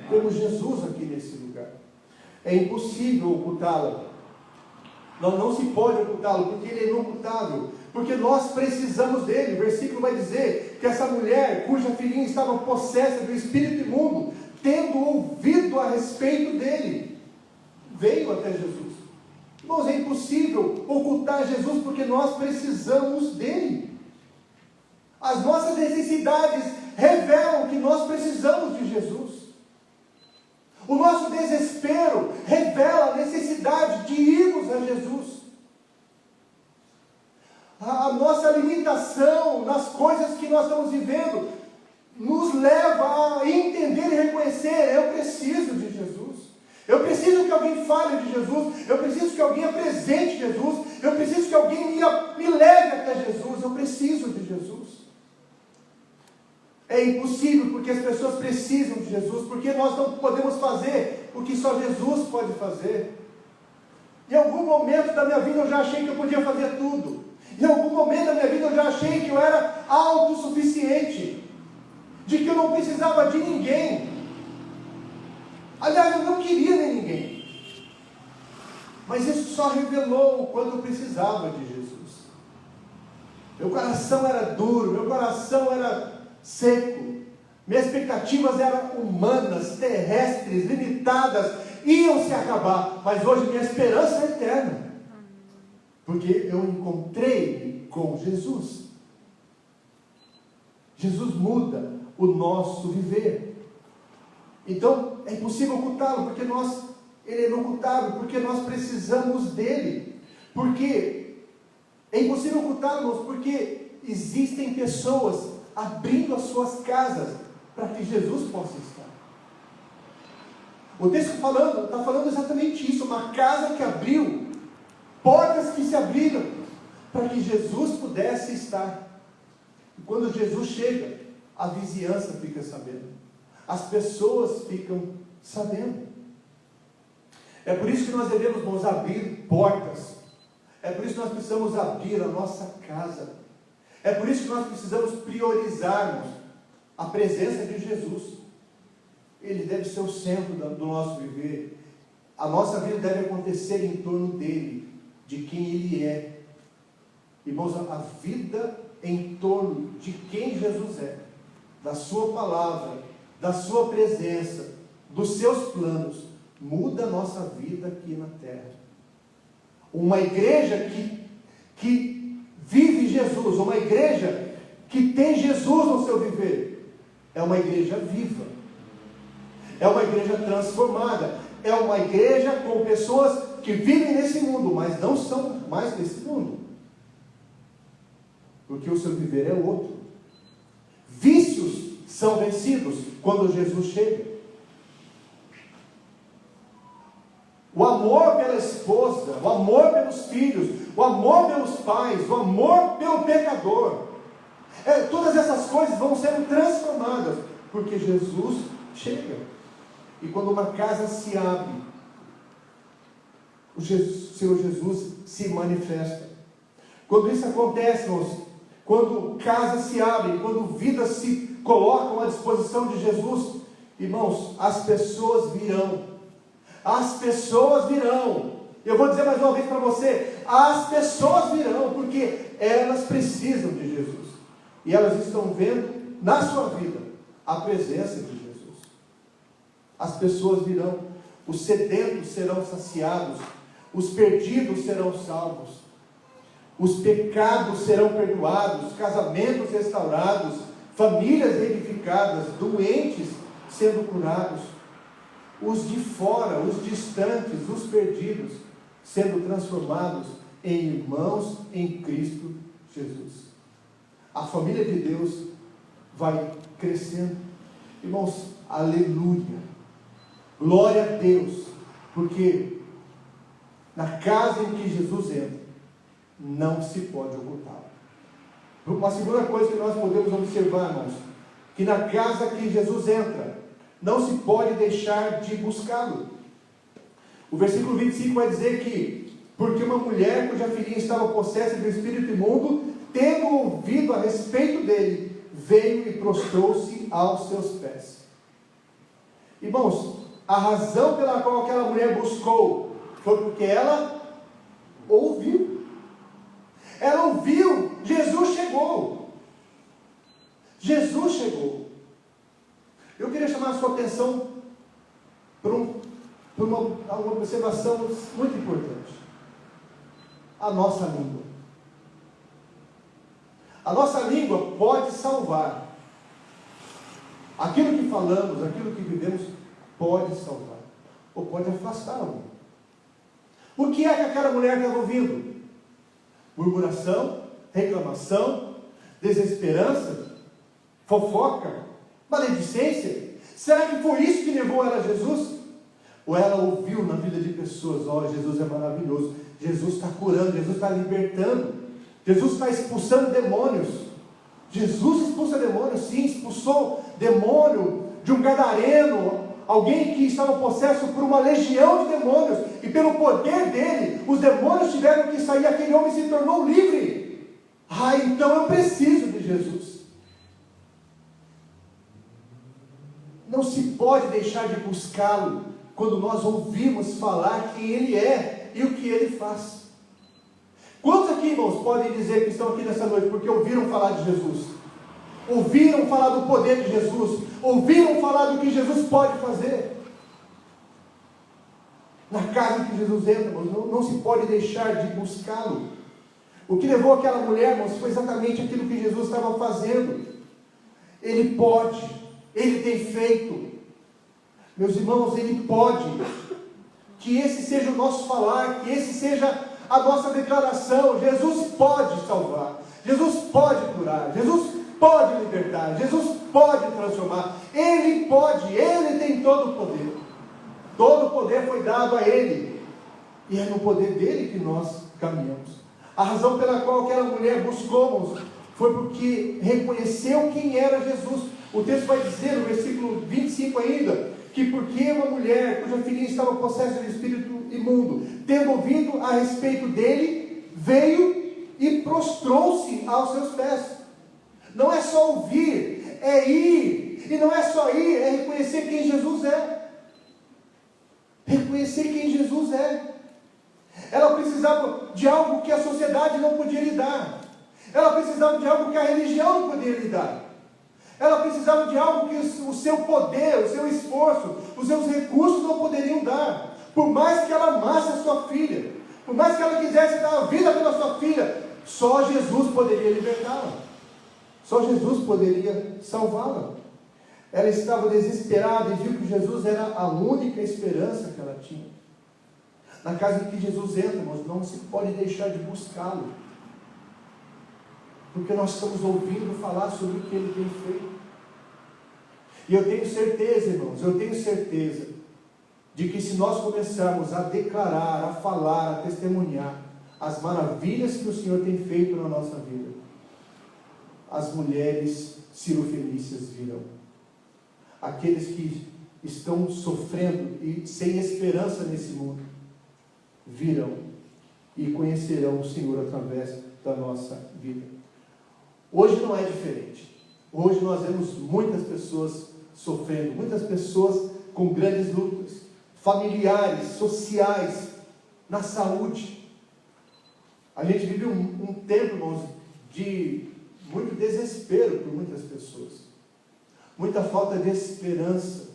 Vemos Jesus aqui nesse lugar. É impossível ocultá-lo. Não se pode ocultá-lo, porque ele é inocultável. Porque nós precisamos dele. O versículo vai dizer que essa mulher, cuja filhinha estava possessa do espírito imundo, tendo ouvido a respeito dele, veio até Jesus. Irmãos, é impossível ocultar Jesus, porque nós precisamos dele. As nossas necessidades revelam que nós precisamos de Jesus. O nosso desespero revela a necessidade de irmos a Jesus. A nossa limitação nas coisas que nós estamos vivendo nos leva a entender e reconhecer: eu preciso de Jesus. Eu preciso que alguém fale de Jesus, eu preciso que alguém apresente Jesus, eu preciso que alguém me leve até Jesus, eu preciso de Jesus. É impossível, porque as pessoas precisam de Jesus, porque nós não podemos fazer o que só Jesus pode fazer. Em algum momento da minha vida eu já achei que eu podia fazer tudo. Em algum momento da minha vida eu já achei que eu era autossuficiente, de que eu não precisava de ninguém. Aliás, eu não queria nem ninguém. Mas isso só revelou o quanto eu precisava de Jesus. Meu coração era duro, meu coração era seco, minhas expectativas eram humanas, terrestres, limitadas, iam se acabar, mas hoje minha esperança é eterna, porque eu encontrei com Jesus. Jesus muda o nosso viver, então é impossível ocultá-lo, porque ele é inocultável, porque nós precisamos dele, porque é impossível ocultá-lo, porque existem pessoas abrindo as suas casas para que Jesus possa estar. O texto está falando exatamente isso, uma casa que abriu, portas que se abriram, para que Jesus pudesse estar. E quando Jesus chega, a vizinhança fica sabendo, as pessoas ficam sabendo. É por isso que nós devemos, irmãos, abrir portas, é por isso que nós precisamos abrir a nossa casa. É por isso que nós precisamos priorizarmos a presença de Jesus. Ele deve ser o centro do nosso viver. A nossa vida deve acontecer em torno dele, de quem ele é. Irmãos, a vida em torno de quem Jesus é, da sua palavra, da sua presença, dos seus planos, muda a nossa vida aqui na terra. Uma igreja que vive Jesus, uma igreja que tem Jesus no seu viver, é uma igreja viva, é uma igreja transformada, é uma igreja com pessoas que vivem nesse mundo, mas não são mais desse mundo, porque o seu viver é outro. Vícios são vencidos quando Jesus chega. O amor pela esposa, o amor pelos filhos, o amor pelos pais, o amor pelo pecador, todas essas coisas vão sendo transformadas, porque Jesus chega. E quando uma casa se abre, o Senhor Jesus se manifesta. Quando isso acontece, irmãos, quando casas se abrem, quando vidas se colocam à disposição de Jesus, irmãos, as pessoas virão. As pessoas virão. Eu vou dizer mais uma vez para você, as pessoas virão, porque elas precisam de Jesus, e elas estão vendo na sua vida a presença de Jesus. As pessoas virão, os sedentos serão saciados, os perdidos serão salvos, os pecados serão perdoados, casamentos restaurados, famílias reedificadas, doentes sendo curados, os de fora, os distantes, os perdidos, sendo transformados em irmãos em Cristo Jesus. A família de Deus vai crescendo. Irmãos, aleluia, glória a Deus, porque na casa em que Jesus entra, não se pode ocultar. Uma segunda coisa que nós podemos observar, irmãos, que na casa que Jesus entra, não se pode deixar de buscá-lo. O versículo 25 vai dizer que, porque uma mulher cuja filhinha estava possessa de um espírito imundo, tendo ouvido a respeito dele, veio e prostrou-se aos seus pés. Irmãos, a razão pela qual aquela mulher buscou, foi porque ela ouviu. Ela ouviu, Jesus chegou. Jesus chegou. Eu queria chamar a sua atenção para uma observação muito importante. A nossa língua. A nossa língua pode salvar. Aquilo que falamos, aquilo que vivemos, pode salvar. Ou pode afastar alguém. O que é que aquela mulher estava ouvindo? Murmuração, reclamação, desesperança, fofoca, maledicência. Será que foi isso que levou ela a Jesus? ou ela ouviu na vida de pessoas: ó, Jesus é maravilhoso, Jesus está curando, Jesus está libertando, Jesus está expulsando demônios. Jesus expulsa demônios, sim, expulsou demônio de um gadareno, alguém que estava possesso por uma legião de demônios, e pelo poder dele, os demônios tiveram que sair, aquele homem se tornou livre. Ah, então eu preciso de Jesus. Não se pode deixar de buscá-lo quando nós ouvimos falar quem ele é e o que ele faz. Quantos aqui, irmãos, podem dizer que estão aqui nessa noite porque ouviram falar de Jesus? Ouviram falar do poder de Jesus? Ouviram falar do que Jesus pode fazer? Na casa que Jesus entra, irmãos, não se pode deixar de buscá-lo. O que levou aquela mulher, irmãos, foi exatamente aquilo que Jesus estava fazendo. Ele pode, ele tem feito. Meus irmãos, ele pode. Que esse seja o nosso falar, que esse seja a nossa declaração. Jesus pode salvar, Jesus pode curar, Jesus pode libertar, Jesus pode transformar. Ele pode, ele tem todo o poder. Todo o poder foi dado a ele, e é no poder dele que nós caminhamos. A razão pela qual aquela mulher buscou foi porque reconheceu quem era Jesus. O texto vai dizer no versículo 25 ainda, que porque uma mulher cuja filhinha estava possessa de espírito imundo, tendo ouvido a respeito dele, veio e prostrou-se aos seus pés. Não é só ouvir, é ir. E não é só ir, é reconhecer quem Jesus é. Reconhecer quem Jesus é. Ela precisava de algo que a sociedade não podia lhe dar. Ela precisava de algo que a religião não podia lhe dar. Ela precisava de algo que o seu poder, o seu esforço, os seus recursos não poderiam dar. Por mais que ela amasse a sua filha, por mais que ela quisesse dar a vida pela sua filha, só Jesus poderia libertá-la. Só Jesus poderia salvá-la. Ela estava desesperada e viu que Jesus era a única esperança que ela tinha. Na casa em que Jesus entra, irmãos, não se pode deixar de buscá-lo, porque nós estamos ouvindo falar sobre o que ele tem feito. E eu tenho certeza, irmãos, eu tenho certeza de que se nós começarmos a declarar, a falar, a testemunhar as maravilhas que o Senhor tem feito na nossa vida, as mulheres cirofenícias virão. Aqueles que estão sofrendo e sem esperança nesse mundo virão e conhecerão o Senhor através da nossa vida. Hoje não é diferente. Hoje nós vemos muitas pessoas sofrendo, muitas pessoas com grandes lutas familiares, sociais, na saúde. A gente vive um tempo, irmãos, de muito desespero por muitas pessoas, muita falta de esperança.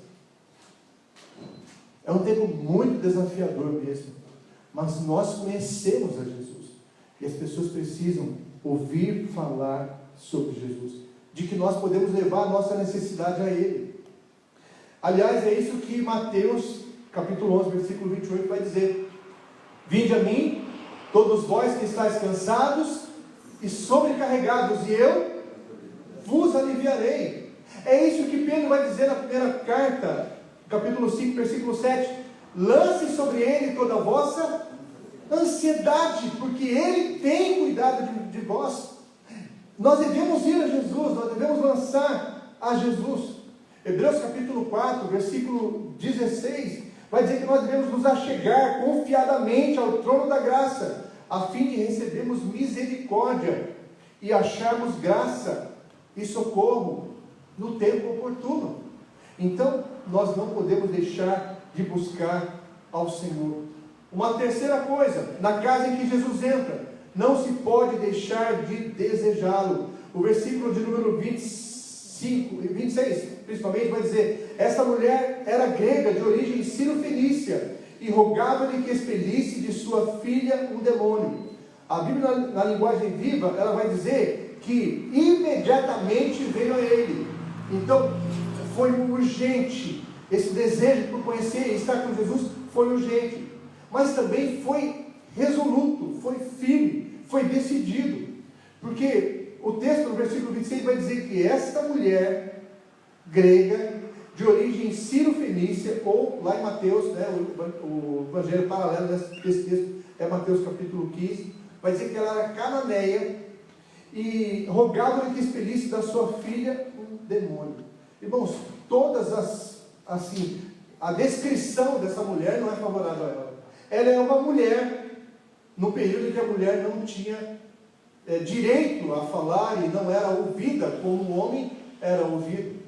É um tempo muito desafiador mesmo, mas nós conhecemos a Jesus e as pessoas precisam ouvir falar sobre Jesus, de que nós podemos levar a nossa necessidade a Ele. Aliás, é isso que Mateus capítulo 11, versículo 28 vai dizer: vinde a mim, todos vós que estáis cansados e sobrecarregados, e eu vos aliviarei. É isso que Pedro vai dizer na primeira carta, capítulo 5, versículo 7: lance sobre ele toda a vossa ansiedade, porque ele tem cuidado de vós. Nós devemos ir a Jesus, nós devemos lançar a Jesus. Hebreus capítulo 4, versículo 16, vai dizer que nós devemos nos achegar confiadamente ao trono da graça, a fim de recebermos misericórdia e acharmos graça e socorro no tempo oportuno. Então, nós não podemos deixar de buscar ao Senhor. Uma terceira coisa, na casa em que Jesus entra, não se pode deixar de desejá-lo. O versículo de número 25 e 26, principalmente, vai dizer: essa mulher era grega, de origem cirofenícia, e rogava-lhe que expelisse de sua filha um demônio. A Bíblia, na linguagem viva, ela vai dizer que imediatamente veio a ele. Então, foi urgente. Esse desejo por conhecer e estar com Jesus foi urgente, mas também foi resoluto, foi firme, foi decidido, porque o texto no versículo 26 vai dizer que esta mulher grega, de origem sírio-fenícia, ou lá em Mateus, né, o evangelho paralelo desse texto é Mateus capítulo 15, vai dizer que ela era cananeia e rogava-lhe que expelisse da sua filha um demônio. Irmãos, a descrição dessa mulher não é favorável a ela. Ela é uma mulher, no período em que a mulher não tinha direito a falar e não era ouvida como o homem era ouvido.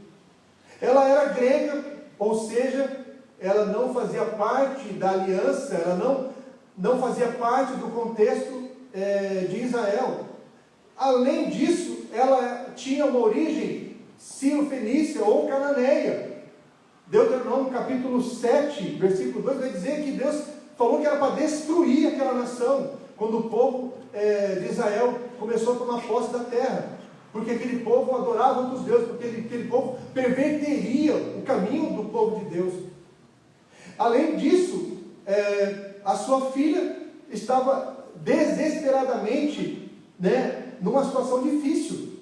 Ela era grega, ou seja, ela não fazia parte da aliança, ela não fazia parte do contexto de Israel. Além disso, ela tinha uma origem sírio-fenícia ou cananeia. Deuteronômio capítulo 7, versículo 2, vai dizer que Deus falou que era para destruir aquela nação, quando o povo de Israel começou a tomar posse da terra, porque aquele povo adorava outros deuses, porque aquele povo perverteria o caminho do povo de Deus. Além disso, a sua filha estava desesperadamente, numa situação difícil,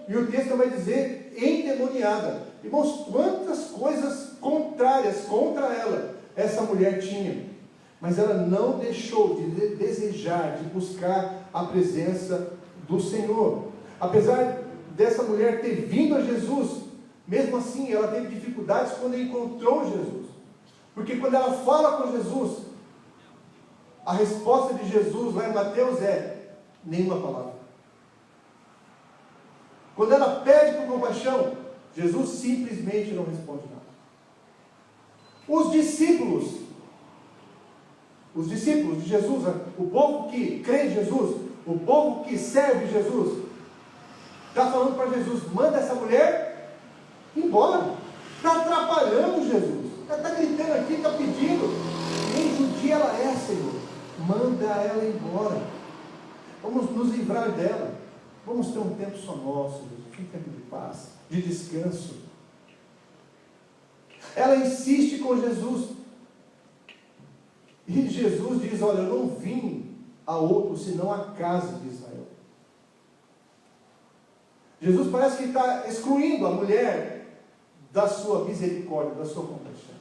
e o texto vai dizer, endemoniada. Irmãos, quantas coisas contrárias contra ela essa mulher tinha, mas ela não deixou de desejar, de buscar a presença do Senhor. Apesar dessa mulher ter vindo a Jesus, mesmo assim ela teve dificuldades quando encontrou Jesus, porque quando ela fala com Jesus, a resposta de Jesus lá em Mateus é nenhuma palavra. Quando ela pede por compaixão, Jesus simplesmente não responde nada. Os discípulos de Jesus, o povo que crê em Jesus, o povo que serve Jesus, está falando para Jesus, manda essa mulher embora, está atrapalhando Jesus, está gritando aqui, está pedindo, nem judia ela é, Senhor, manda ela embora, vamos nos livrar dela, vamos ter um tempo só nosso, um tempo de paz, de descanso. Ela insiste com Jesus, e Jesus diz, olha, eu não vim a outro senão a casa de Israel. Jesus parece que está excluindo a mulher da sua misericórdia, da sua compaixão.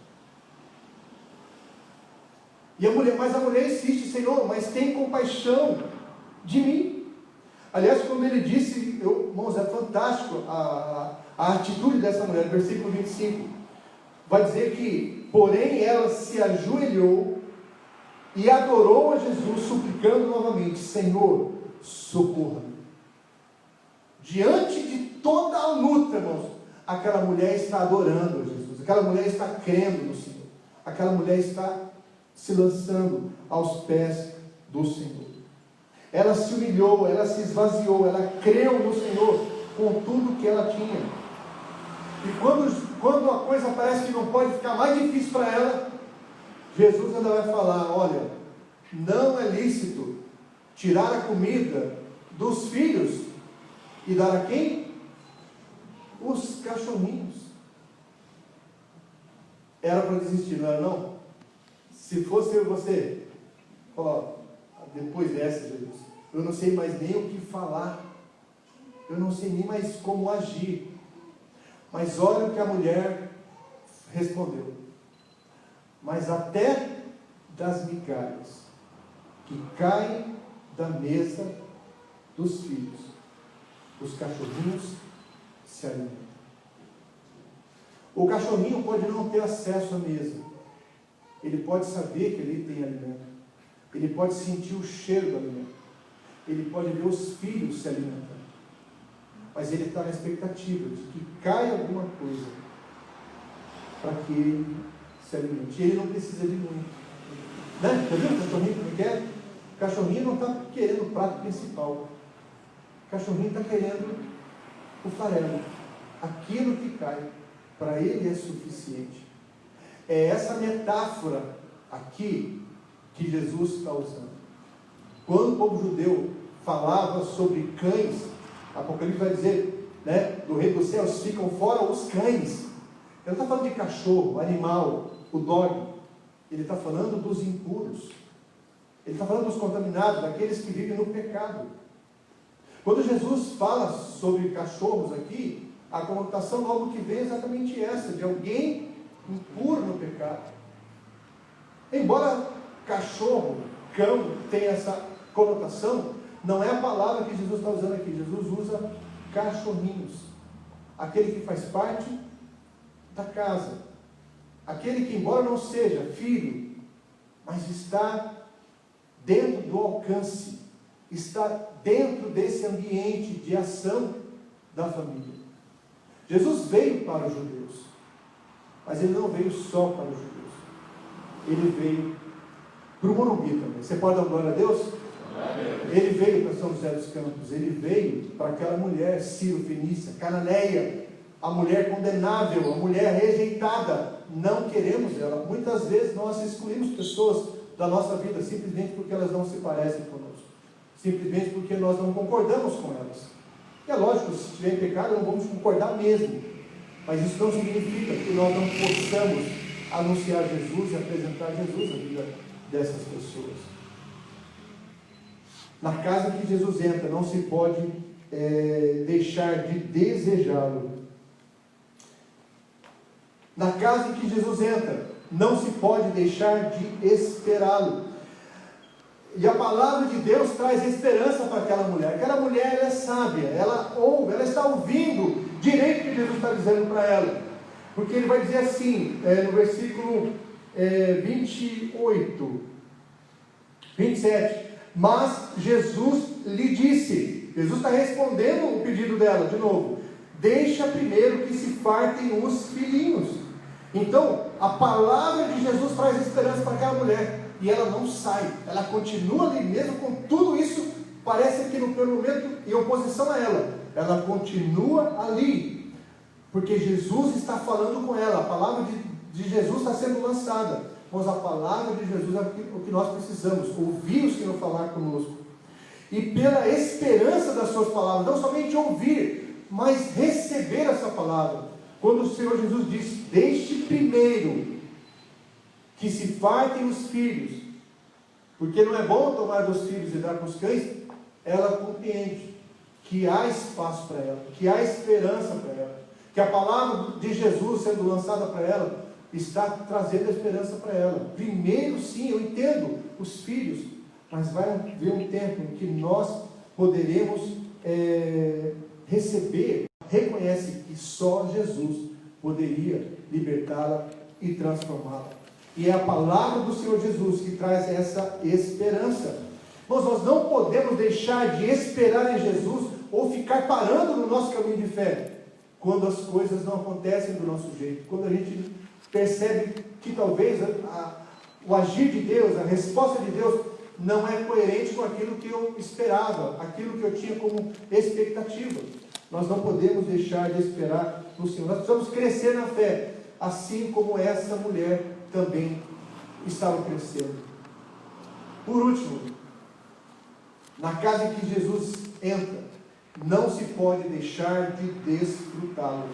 Mas a mulher insiste, Senhor, mas tem compaixão de mim. Aliás, quando ele disse, irmãos, é fantástico a atitude dessa mulher, versículo 25, vai dizer que, porém, ela se ajoelhou e adorou a Jesus, suplicando novamente, Senhor, socorra-me. Diante de toda a luta, irmãos, aquela mulher está adorando a Jesus, aquela mulher está crendo no Senhor, aquela mulher está se lançando aos pés do Senhor. Ela se humilhou, ela se esvaziou, ela creu no Senhor com tudo que ela tinha. E quando a coisa parece que não pode ficar mais difícil para ela, Jesus ainda vai falar, olha, não é lícito tirar a comida dos filhos e dar a quem? Os cachorrinhos. Era para desistir, não era não? Se fosse você, depois dessa, Jesus, eu não sei mais nem o que falar, eu não sei nem mais como agir. Mas olha o que a mulher respondeu. Mas até das migalhas que caem da mesa dos filhos, os cachorrinhos se alimentam. O cachorrinho pode não ter acesso à mesa, ele pode saber que ali tem alimento, ele pode sentir o cheiro do alimento, ele pode ver os filhos se alimentando, mas ele está na expectativa de que caia alguma coisa para que ele se alimente. E ele não precisa de muito, né? Está vendo o cachorrinho como quer? O cachorrinho não está querendo o prato principal, o cachorrinho está querendo o farelo, aquilo que cai, para ele é suficiente. É essa metáfora aqui que Jesus está usando. Quando o povo judeu falava sobre cães, Apocalipse vai dizer, né, do reino dos céus ficam fora os cães. Ele não está falando de cachorro, animal, o dog. Ele está falando dos impuros. Ele está falando dos contaminados, daqueles que vivem no pecado. Quando Jesus fala sobre cachorros aqui, a conotação logo que vem é exatamente essa, de alguém impuro no pecado. Embora cachorro, cão, tenha essa conotação, não é a palavra que Jesus está usando aqui. Jesus usa cachorrinhos, aquele que faz parte da casa, aquele que, embora não seja filho, mas está dentro do alcance, está dentro desse ambiente de ação da família. Jesus veio para os judeus, mas ele não veio só para os judeus, ele veio para o Morumbi também. Você pode dar glória a Deus? Ele veio para São José dos Campos, ele veio para aquela mulher Sírio-Fenícia, cananeia, a mulher condenável, a mulher rejeitada. Não queremos ela. Muitas vezes nós excluímos pessoas da nossa vida simplesmente porque elas não se parecem conosco, simplesmente porque nós não concordamos com elas. E é lógico, se estiver em pecado não vamos concordar mesmo, mas isso não significa que nós não possamos anunciar Jesus e apresentar Jesus à vida dessas pessoas. Na casa que Jesus entra, não se pode deixar de desejá-lo. Na casa que Jesus entra, não se pode deixar de esperá-lo. E a palavra de Deus traz esperança para aquela mulher. Aquela mulher, ela é sábia, ela ouve, ela está ouvindo direito o que Jesus está dizendo para ela. Porque ele vai dizer assim, no versículo 27, mas Jesus lhe disse, Jesus está respondendo o pedido dela de novo, deixa primeiro que se fartem os filhinhos. Então, a palavra de Jesus traz esperança para aquela mulher, e ela não sai, ela continua ali mesmo com tudo isso, parece que no primeiro momento, em oposição a ela continua ali, porque Jesus está falando com ela, a palavra de Jesus está sendo lançada. Mas a palavra de Jesus é o que nós precisamos, ouvir o Senhor falar conosco, e pela esperança das suas palavras, não somente ouvir, mas receber essa palavra. Quando o Senhor Jesus diz, deixe primeiro que se fartem os filhos, porque não é bom tomar dos filhos e dar para os cães, ela compreende que há espaço para ela, que há esperança para ela, que a palavra de Jesus sendo lançada para ela, está trazendo esperança para ela. Primeiro, sim, eu entendo os filhos, mas vai haver um tempo em que nós poderemos receber. Reconhece que só Jesus poderia libertá-la e transformá-la. E é a palavra do Senhor Jesus que traz essa esperança. Mas nós não podemos deixar de esperar em Jesus ou ficar parando no nosso caminho de fé quando as coisas não acontecem do nosso jeito, quando a gente percebe que talvez o agir de Deus, a resposta de Deus não é coerente com aquilo que eu esperava, aquilo que eu tinha como expectativa. Nós não podemos deixar de esperar no Senhor. Nós precisamos crescer na fé, assim como essa mulher também estava crescendo. Por último, na casa em que Jesus entra, não se pode deixar de desfrutá-lo.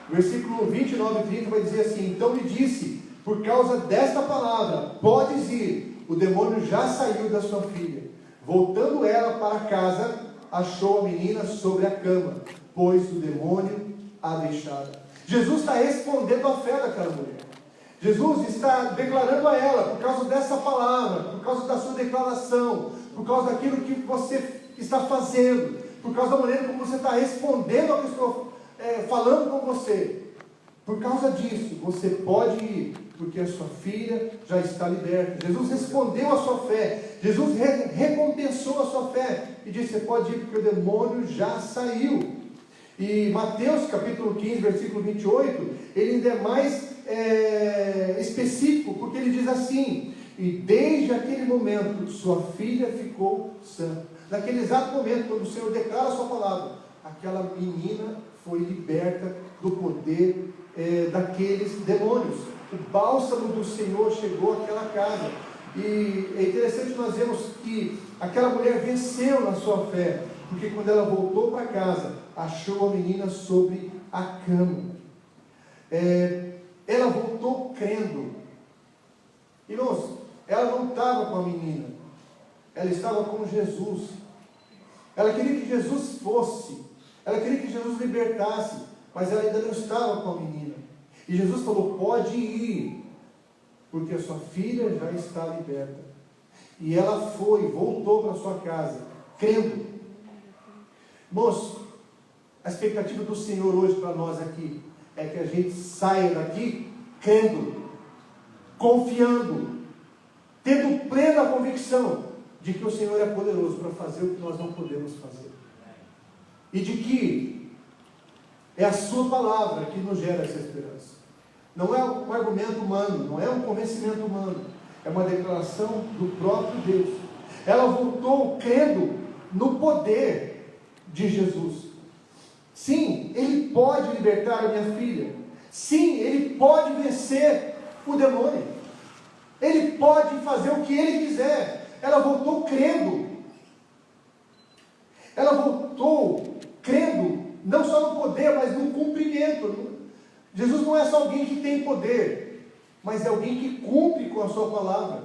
Versículo 29 e 30 vai dizer assim, então lhe disse, por causa desta palavra, podes ir, o demônio já saiu da sua filha. Voltando ela para casa, achou a menina sobre a cama, pois o demônio a deixara. Jesus está respondendo à fé daquela mulher. Jesus está declarando a ela, por causa dessa palavra, por causa da sua declaração, por causa daquilo que você está fazendo, por causa da maneira como você está respondendo ao que estou falando com você. Por causa disso, você pode ir, porque a sua filha já está liberta. Jesus respondeu à sua fé, Jesus recompensou a sua fé, e disse, você pode ir porque o demônio já saiu. E Mateus capítulo 15, versículo 28, ele ainda é mais específico, porque ele diz assim, e desde aquele momento, sua filha ficou sã. Naquele exato momento, quando o Senhor declara a sua palavra, aquela menina foi liberta do poder daqueles demônios. O bálsamo do Senhor chegou àquela casa. E é interessante nós vemos que aquela mulher venceu na sua fé, porque quando ela voltou para casa, achou a menina sobre a cama. Ela voltou crendo. Irmãos, ela não estava com a menina, ela estava com Jesus. Ela queria que Jesus fosse, ela queria que Jesus libertasse, mas ela ainda não estava com a menina. E Jesus falou: pode ir, porque a sua filha já está liberta. E ela foi, voltou para sua casa, crendo. Irmãos, a expectativa do Senhor hoje para nós aqui é que a gente saia daqui crendo, confiando, tendo plena convicção de que o Senhor é poderoso para fazer o que nós não podemos fazer. E de que é a sua palavra que nos gera essa esperança. Não é um argumento humano, não é um convencimento humano, é uma declaração do próprio Deus. Ela voltou crendo no poder de Jesus. Sim, Ele pode libertar a minha filha. Sim, Ele pode vencer o demônio. Ele pode fazer o que Ele quiser. Ela voltou crendo. Ela voltou crendo, não só no poder, mas no cumprimento. Jesus não é só alguém que tem poder, mas é alguém que cumpre com a sua palavra.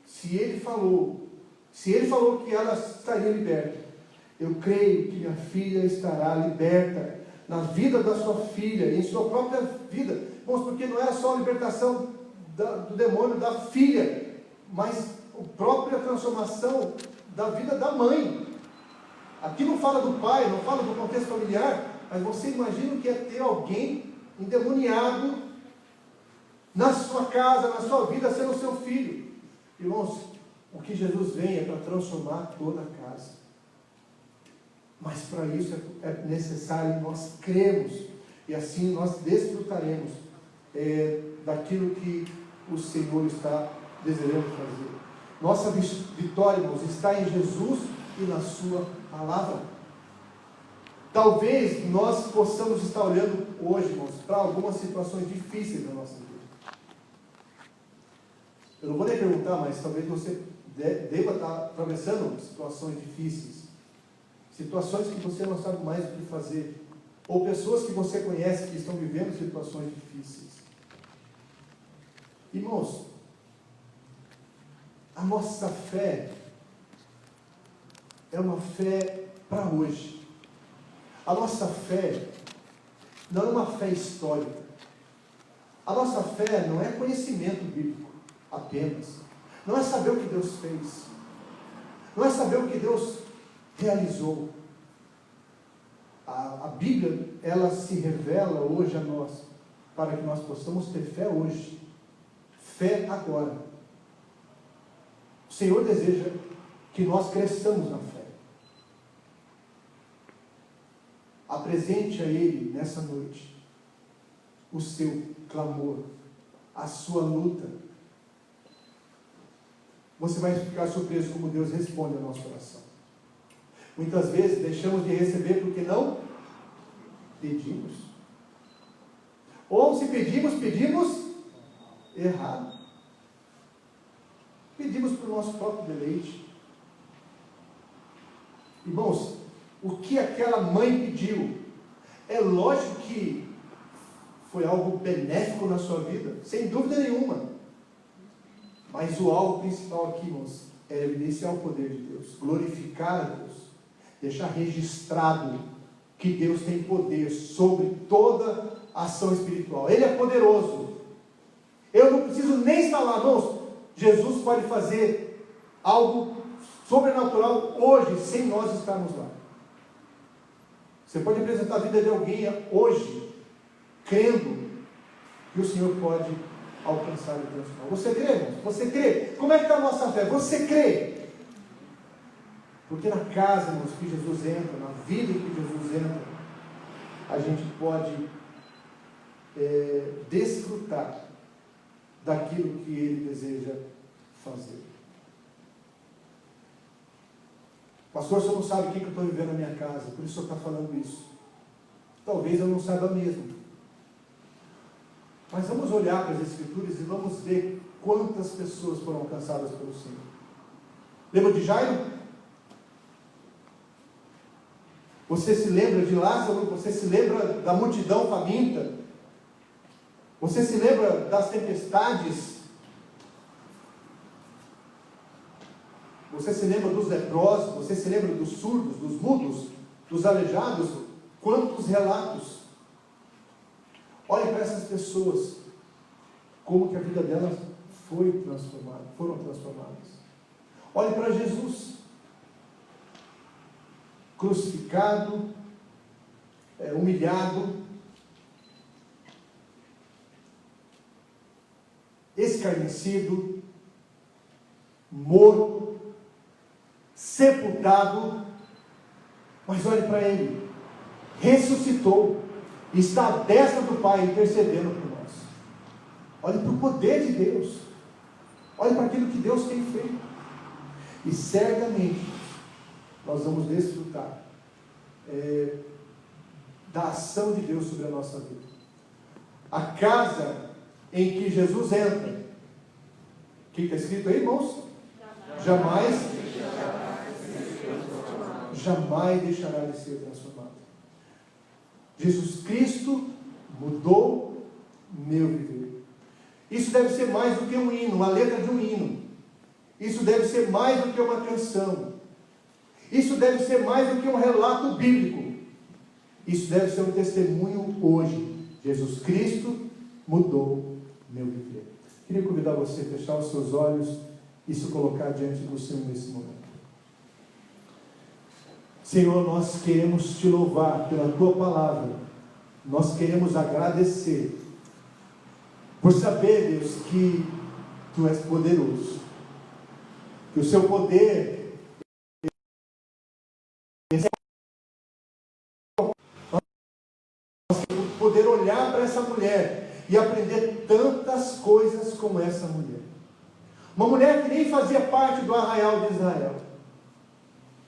Se Ele falou que ela estaria liberta, eu creio que minha filha estará liberta na vida da sua filha, em sua própria vida. Irmãos, porque não era só a libertação do demônio da filha, mas a própria transformação da vida da mãe. Aqui não fala do pai, não fala do contexto familiar, mas você imagina o que é ter alguém endemoniado na sua casa, na sua vida, sendo seu filho. Irmãos, o que Jesus vem é para transformar toda a casa. Mas para isso é necessário nós crermos, e assim nós desfrutaremos daquilo que o Senhor está desejando fazer. Nossa vitória, irmãos, está em Jesus e na sua palavra. Talvez nós possamos estar olhando hoje, irmãos, para algumas situações difíceis da nossa vida. Eu não vou nem perguntar, mas talvez você deva estar atravessando situações difíceis. Situações que você não sabe mais o que fazer. Ou pessoas que você conhece que estão vivendo situações difíceis. Irmãos, a nossa fé é uma fé para hoje. A nossa fé não é uma fé histórica. A nossa fé não é conhecimento bíblico apenas. Não é saber o que Deus fez. Não é saber o que Deus realizou. A Bíblia, ela se revela hoje a nós, para que nós possamos ter fé hoje. Fé agora. O Senhor deseja que nós cresçamos na fé. Apresente a Ele, nessa noite, o seu clamor, a sua luta. Você vai ficar surpreso como Deus responde ao nosso coração. Muitas vezes deixamos de receber porque não pedimos. Ou se pedimos errado. Pedimos para o nosso próprio deleite. Irmãos, o que aquela mãe pediu, é lógico que foi algo benéfico na sua vida, sem dúvida nenhuma. Mas o alvo principal aqui, irmãos, é evidenciar o poder de Deus, glorificar a Deus, deixar registrado que Deus tem poder sobre toda ação espiritual. Ele é poderoso. Eu não preciso nem falar, irmãos, Jesus pode fazer algo sobrenatural hoje, sem nós estarmos lá. Você pode apresentar a vida de alguém hoje, crendo que o Senhor pode alcançar e transformar. Você crê, irmãos? Você crê? Como é que está a nossa fé? Você crê? Porque na casa, irmãos, que Jesus entra, na vida em que Jesus entra, a gente pode desfrutar daquilo que Ele deseja fazer. Pastor, o senhor não sabe o que eu estou vivendo na minha casa, por isso o senhor está falando isso. Talvez eu não saiba mesmo. Mas vamos olhar para as Escrituras e vamos ver quantas pessoas foram alcançadas pelo Senhor. Lembra de Jairo? Você se lembra de Lázaro? Você se lembra da multidão faminta? Você se lembra das tempestades? Você se lembra dos leprosos? Você se lembra dos surdos, dos mudos, dos aleijados? Quantos relatos? Olhe para essas pessoas, como que a vida delas foram transformadas. Olhe para Jesus, crucificado, humilhado, escarnecido, morto, sepultado, mas olhe para ele, ressuscitou, está à destra do Pai intercedendo por nós. Olhe para o poder de Deus, olhe para aquilo que Deus tem feito, e certamente nós vamos desfrutar da ação de Deus sobre a nossa vida. A casa em que Jesus entra, o que está escrito aí, irmãos? Jamais deixará de ser transformado. Jesus Cristo mudou meu viver. Isso deve ser mais do que um hino, uma letra de um hino. Isso deve ser mais do que uma canção. Isso deve ser mais do que um relato bíblico. Isso deve ser um testemunho hoje. Jesus Cristo mudou meu viver. Queria convidar você a fechar os seus olhos e se colocar diante do Senhor nesse momento. Senhor, nós queremos te louvar pela tua palavra. Nós queremos agradecer por saber, Deus, que tu és poderoso, que o seu poder poder olhar para essa mulher e aprender tantas coisas como essa mulher. Uma mulher que nem fazia parte do arraial de Israel.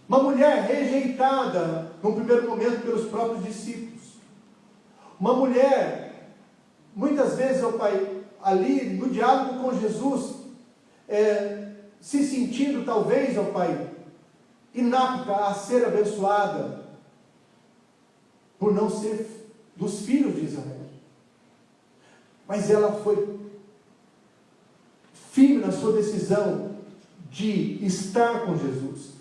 Uma mulher rejeitada, num primeiro momento, pelos próprios discípulos. Uma mulher, muitas vezes, ó Pai, ali no diálogo com Jesus, se sentindo talvez, ó Pai, inapta a ser abençoada, por não ser dos filhos de Israel. Mas ela foi firme na sua decisão de estar com Jesus,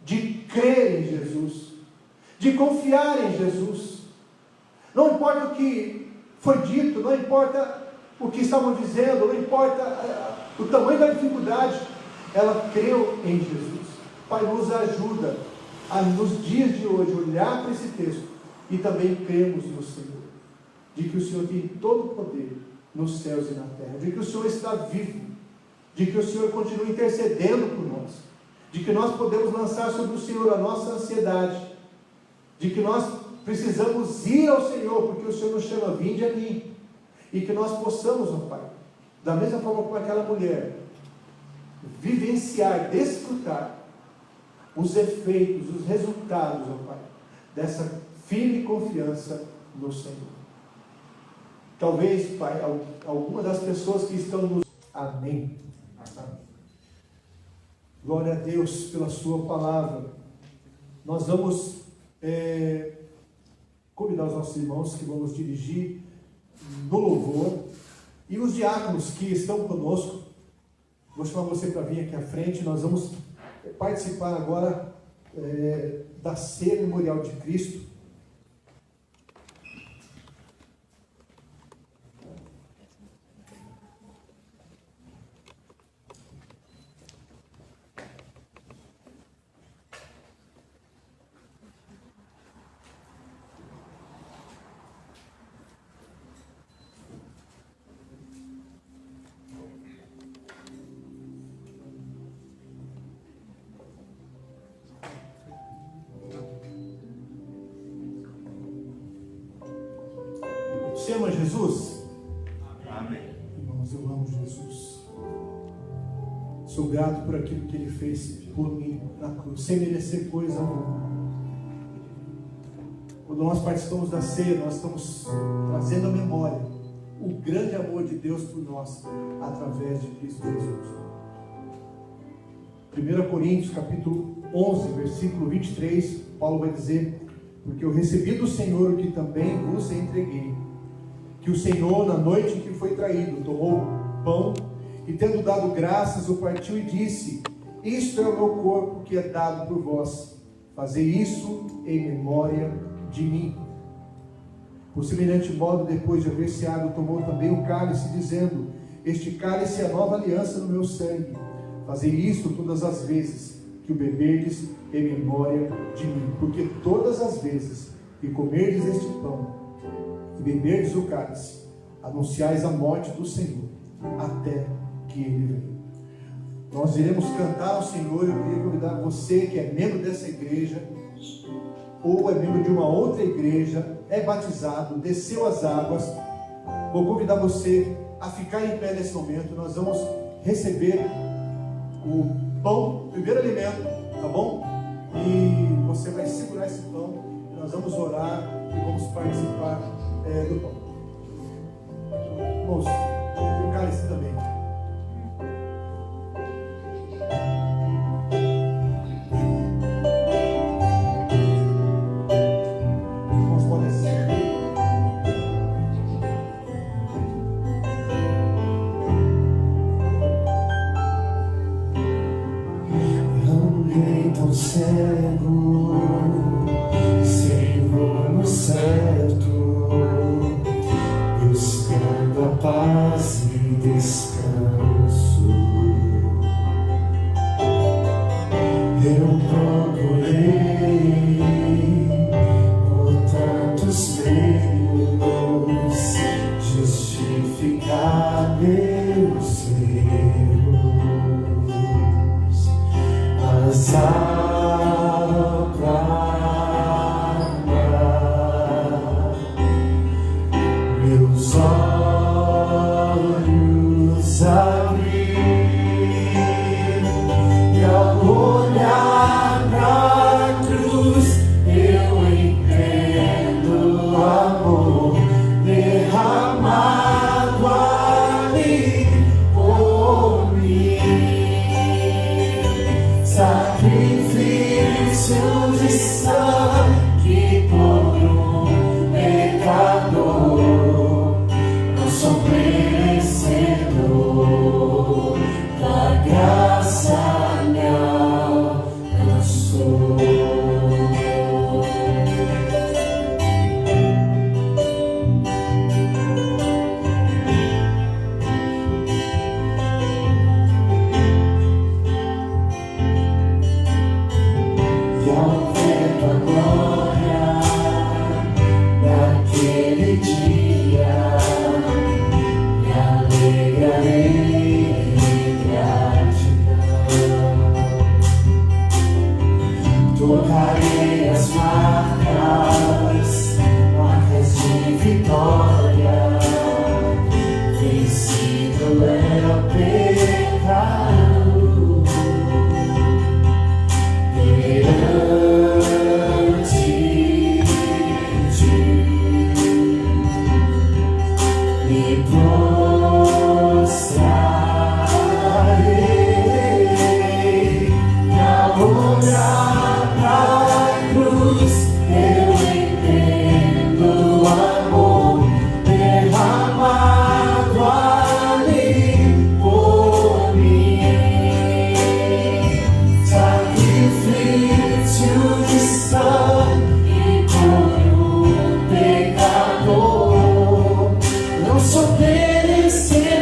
de crer em Jesus, de confiar em Jesus. Não importa o que foi dito, não importa o que estavam dizendo, não importa o tamanho da dificuldade, ela creu em Jesus. Pai, nos ajuda a, nos dias de hoje, olhar para esse texto e também cremos no Senhor, de que o Senhor tem todo o poder nos céus e na terra, de que o Senhor está vivo, de que o Senhor continua intercedendo por nós, de que nós podemos lançar sobre o Senhor a nossa ansiedade, de que nós precisamos ir ao Senhor, porque o Senhor nos chama, vinde a mim, e que nós possamos, ó Pai, da mesma forma como aquela mulher, vivenciar, desfrutar os efeitos, os resultados, ó Pai, dessa firme confiança no Senhor. Talvez, Pai, alguma das pessoas que estão nos... Amém. Amém. Glória a Deus pela sua palavra. Nós vamos convidar os nossos irmãos que vão nos dirigir no louvor, e os diáconos que estão conosco. Vou chamar você para vir aqui à frente. Nós vamos participar agora da ceia memorial de Cristo. Você ama Jesus? Amém. Irmãos, eu amo Jesus. Sou grato por aquilo que Ele fez por mim na cruz, sem merecer coisa alguma. Quando nós participamos da ceia, nós estamos trazendo à memória o grande amor de Deus por nós, através de Cristo Jesus. 1 Coríntios, capítulo 11, versículo 23, Paulo vai dizer: porque eu recebi do Senhor o que também vos entreguei, que o Senhor, na noite em que foi traído, tomou o pão e, tendo dado graças, o partiu e disse: isto é o meu corpo que é dado por vós, fazei isso em memória de mim. Por semelhante modo, depois de haver ceado, tomou também o cálice, dizendo: este cálice é a nova aliança no meu sangue. Fazei isto todas as vezes que o beberdes em memória de mim. Porque todas as vezes que comerdes este pão e beberdes o cálice, anunciais a morte do Senhor, até que Ele venha. Nós iremos cantar ao Senhor. Eu queria convidar você que é membro dessa igreja, ou é membro de uma outra igreja, é batizado, desceu as águas, vou convidar você a ficar em pé nesse momento. Nós vamos receber o pão, o primeiro alimento, tá bom? E você vai segurar esse pão, e nós vamos orar e vamos participar do pão. Irmãos, o cálice também. Irmãos, podem ser. Andei tão cego, sem rumo certo, buscando a paz e descanso. Eu procurei por tantos meios justificar meus erros, mas a praga meus olhos abrir, e ao olhar pra cruz eu entendo o amor derramado ali por mim. Sacrifício de sangue por um pecador, não sou merecedor da graça, me alcançou. E ao ver tua glória naquele dia, me alegrarei em gratidão. Tocarei as marcas de vitória, vencido é o pecado. Perante ti me prostrarei, e ao olhar pra cruz eu entendo o amor derramado ali por mim. Sacrifício de sangue por um pecador, não sou merecedor.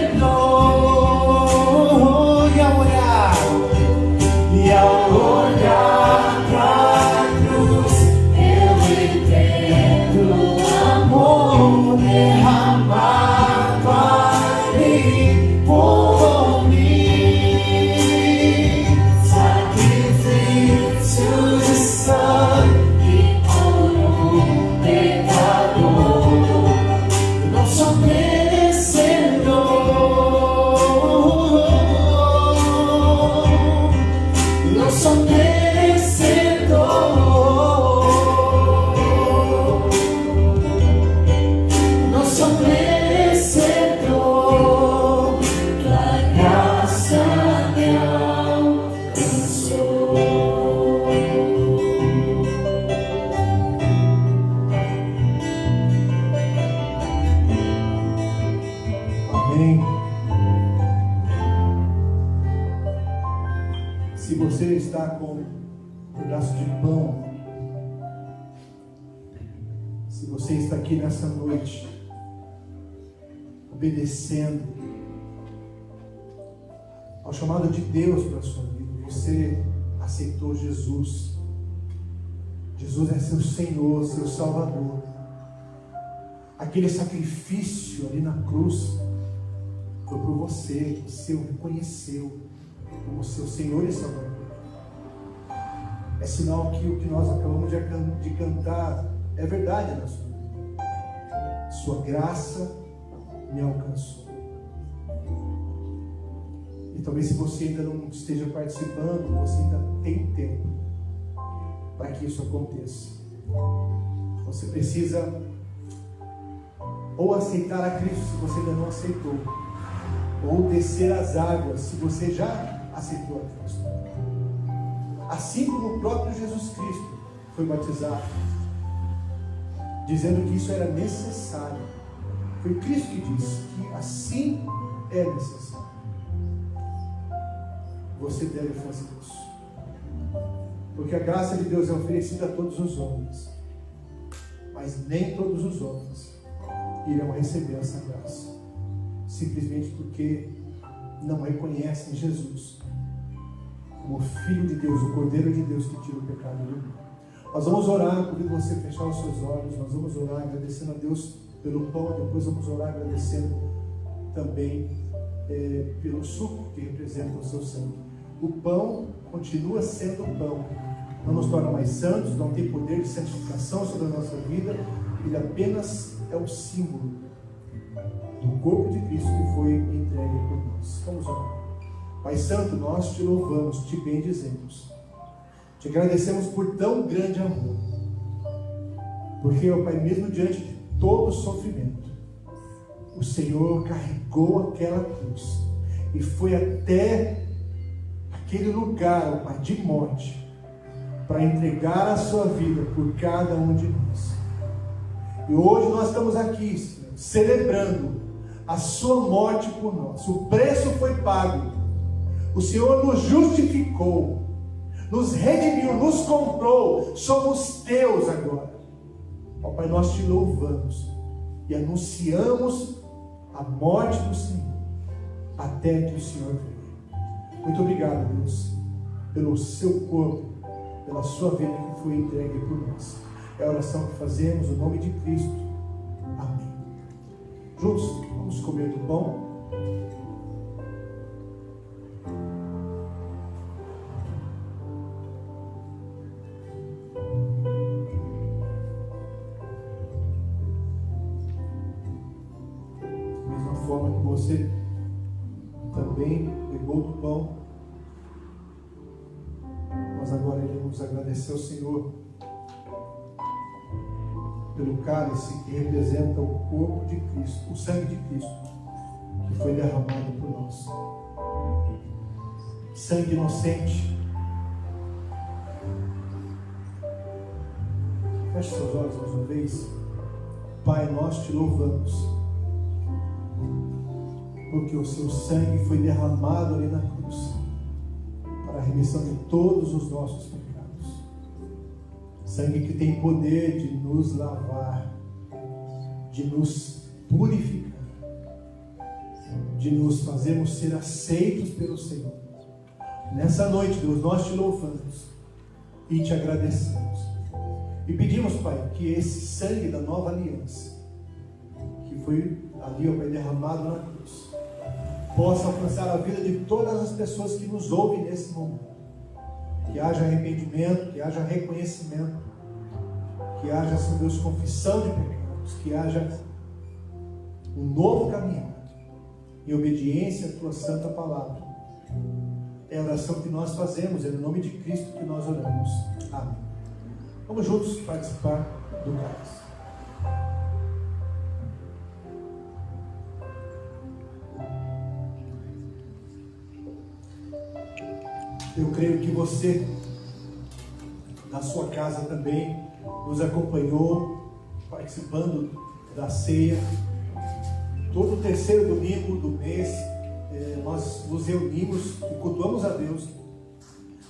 E ao olhar pra cruz eu entendo o amor derramado ali por mim. Sacrifício de sangue por um pecador, não sou merecedor, não sou merecedor, não sou merecedor da graça me alcançou. Amém. Se você está com um pedaço de pão, se você está aqui nessa noite, obedecendo ao chamado de Deus para a sua vida, você aceitou Jesus. Jesus é seu Senhor, seu Salvador. Aquele sacrifício ali na cruz foi por você, você o reconheceu como seu Senhor e Salvador. É sinal que o que nós acabamos de cantar é verdade na sua vida. Sua graça me alcançou. E talvez se você ainda não esteja participando, você ainda tem tempo para que isso aconteça. Você precisa ou aceitar a Cristo se você ainda não aceitou, ou descer as águas se você já aceitou a Cristo. Assim como o próprio Jesus Cristo foi batizado, dizendo que isso era necessário. Foi Cristo que disse que assim é necessário. Você deve fazer isso. Porque a graça de Deus é oferecida a todos os homens. Mas nem todos os homens irão receber essa graça. Simplesmente porque não reconhecem Jesus como Filho de Deus, o Cordeiro de Deus que tira o pecado do mundo. Nós vamos orar, convido você a fechar os seus olhos. Nós vamos orar agradecendo a Deus pelo pão. Depois vamos orar agradecendo também pelo suco que representa o seu sangue. O pão continua sendo pão, não nos torna mais santos, não tem poder de santificação sobre a nossa vida. Ele apenas é o símbolo do corpo de Cristo que foi entregue por nós. Vamos orar. Pai Santo, nós te louvamos, te bendizemos, te agradecemos por tão grande amor, porque, ó Pai, mesmo diante de todo o sofrimento, o Senhor carregou aquela cruz e foi até aquele lugar, ó Pai, de morte, para entregar a sua vida por cada um de nós. E hoje nós estamos aqui, Senhor, celebrando a sua morte por nós. O preço foi pago. O Senhor nos justificou, nos redimiu, nos comprou. Somos teus agora. Ó Pai, nós te louvamos e anunciamos a morte do Senhor até que o Senhor venha. Muito obrigado, Deus, pelo seu corpo, pela sua vida que foi entregue por nós. É a oração que fazemos no nome de Cristo. Amém. Juntos, vamos comer do pão. Da mesma forma que você também pegou do pão, nós agora iremos agradecer ao Senhor pelo cálice que representa o corpo de Cristo, o sangue de Cristo, que foi derramado por nós. Sangue inocente. Feche seus olhos mais uma vez. Pai, nós te louvamos, porque o seu sangue foi derramado ali na cruz, para a remissão de todos os nossos pecados. Sangue que tem poder de nos lavar, de nos purificar, de nos fazermos ser aceitos pelo Senhor. Nessa noite, Deus, nós te louvamos e te agradecemos. E pedimos, Pai, que esse sangue da nova aliança, que foi ali, ó Pai, derramado na cruz, possa alcançar a vida de todas as pessoas que nos ouvem nesse momento. Que haja arrependimento, que haja reconhecimento, que haja, Senhor Deus, confissão de pecados, que haja um novo caminho em obediência à tua santa palavra. É a oração que nós fazemos, é no nome de Cristo que nós oramos. Amém. Vamos juntos participar do cálice. Eu creio que você, na sua casa também, nos acompanhou, participando da ceia. Todo o terceiro domingo do mês, nós nos reunimos e cultuamos a Deus.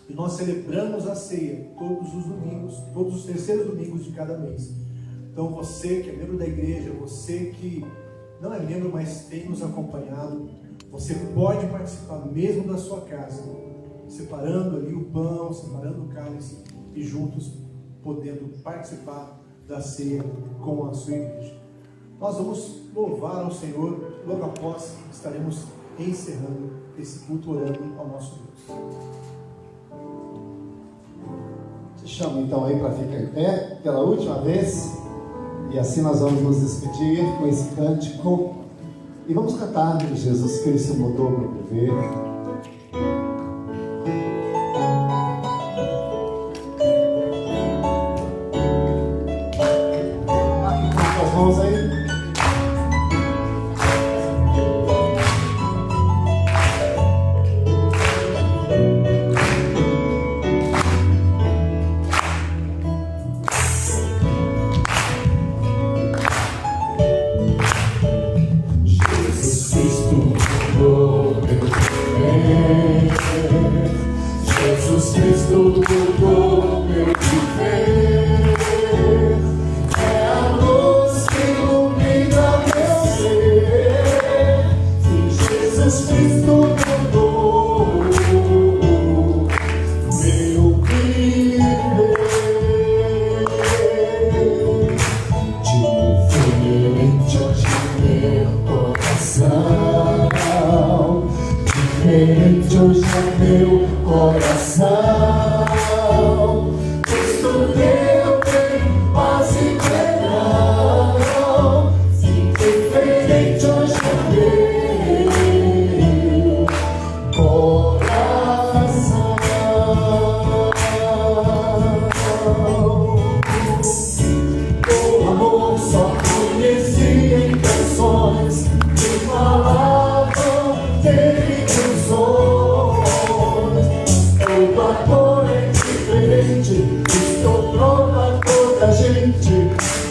E nós celebramos a ceia todos os domingos, todos os terceiros domingos de cada mês. Então você que é membro da igreja, você que não é membro, mas tem nos acompanhado, você pode participar mesmo da sua casa, separando ali o pão, separando o cálice e juntos podendo participar da ceia com a sua igreja. Nós vamos louvar ao Senhor, logo após estaremos encerrando esse culto orando ao nosso Deus. Te chamo então aí para ficar em pé pela última vez, e assim nós vamos nos despedir com esse cântico e vamos cantar Jesus Cristo mudou para viver. As mãos aí. Jesus Cristo mudou meu viver, é a luz que ilumina meu ser. Sim, Jesus Cristo mudou meu viver. Diferente hoje meu coração, diferente hoje é meu coração. Cristo meu bem, paz e perdão. Sim, diferente hoje é meu coração. O amor só conheci em canções que falavam dele dos sonhos. Todo amor é diferente, estou pronto a toda a gente,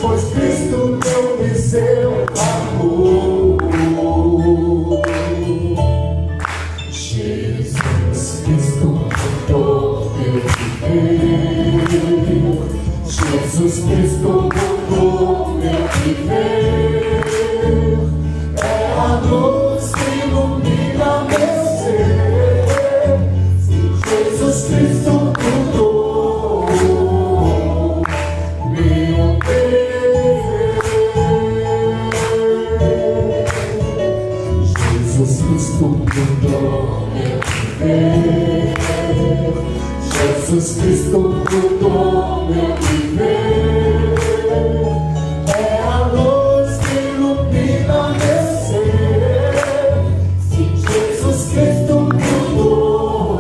pois Cristo deu-me seu amor. Jesus Cristo mudou meu viver. Jesus Cristo mudou meu viver. É a luz que ilumina meu ser. Jesus Cristo mudou meu viver. Jesus Cristo mudou meu viver. Jesus Cristo mudou meu viver. É a luz que ilumina meu ser. Sim, Jesus Cristo mudou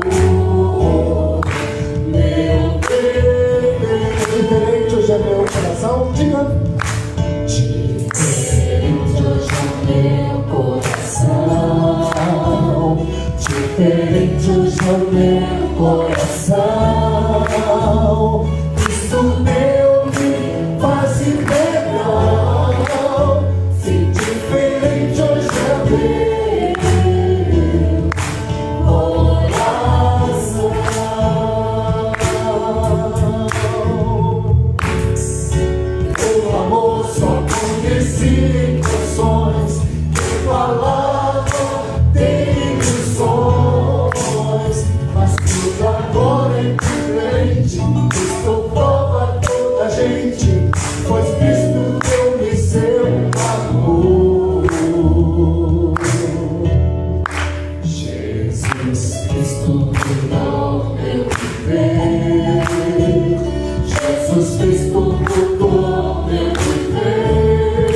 meu viver. Diferente hoje é meu coração, diga. Diferente hoje é meu coração. Diferente hoje é meu coração. Cristo deu-me paz e perdão. Sim, diferente hoje é meu coração. O amor só conheci em canções que falavam de ilusões, mas tudo agora é diferente. Estou prova a toda a gente, pois Cristo deu-me seu amor. Jesus Cristo mudou meu viver. Jesus Cristo mudou meu viver.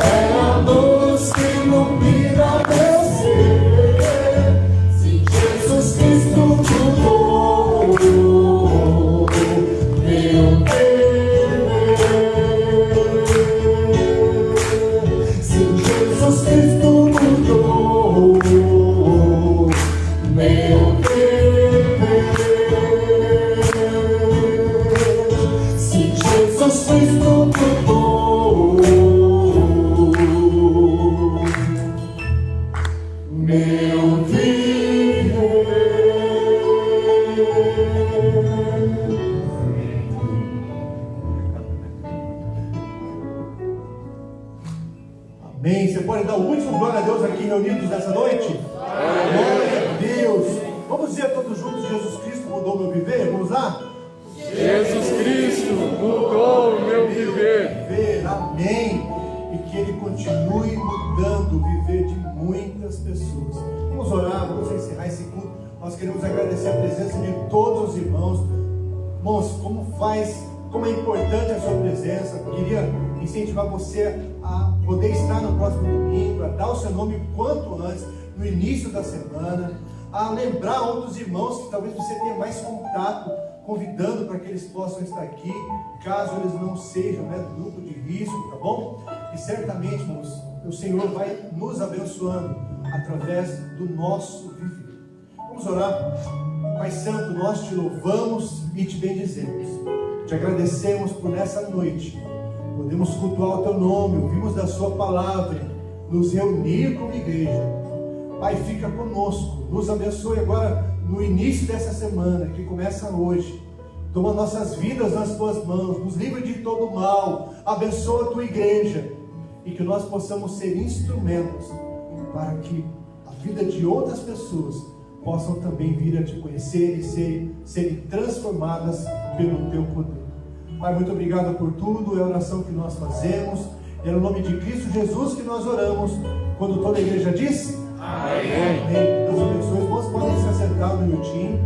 É a luz que ilumina meu ser. Sim, Jesus Cristo mudou meu viver. Sim, Jesus Cristo mudou meu viver. pode dar o último glória a Deus aqui reunidos nessa noite? Glória a Deus. Vamos dizer todos juntos: Jesus Cristo mudou meu viver? Vamos lá? Jesus Cristo mudou o meu viver. Amém. E que Ele continue mudando o viver de muitas pessoas. Vamos orar, vamos encerrar esse culto. Nós queremos agradecer a presença de todos os irmãos. Irmãos, como é importante a sua presença. Eu queria incentivar você a poder estar no próximo domingo, a dar o seu nome o quanto antes, no início da semana, a lembrar outros irmãos que talvez você tenha mais contato, convidando para que eles possam estar aqui, caso eles não sejam, do grupo de risco, tá bom? E certamente, irmãos, o Senhor vai nos abençoando através do nosso viver. Vamos orar. Pai Santo, nós te louvamos e te bendizemos. Te agradecemos por nessa noite podemos cultuar o teu nome, ouvimos da sua palavra, nos reunir como igreja. Pai, fica conosco, nos abençoe agora no início dessa semana, que começa hoje. Toma nossas vidas nas tuas mãos, nos livra de todo mal, abençoa a tua igreja, e que nós possamos ser instrumentos para que a vida de outras pessoas possam também vir a te conhecer e serem transformadas pelo teu poder. Pai, muito obrigado por tudo, é a oração que nós fazemos, é no nome de Cristo Jesus que nós oramos, quando toda a igreja diz: Amém. Deus abençoe. Os irmãos podem se assentar um minutinho.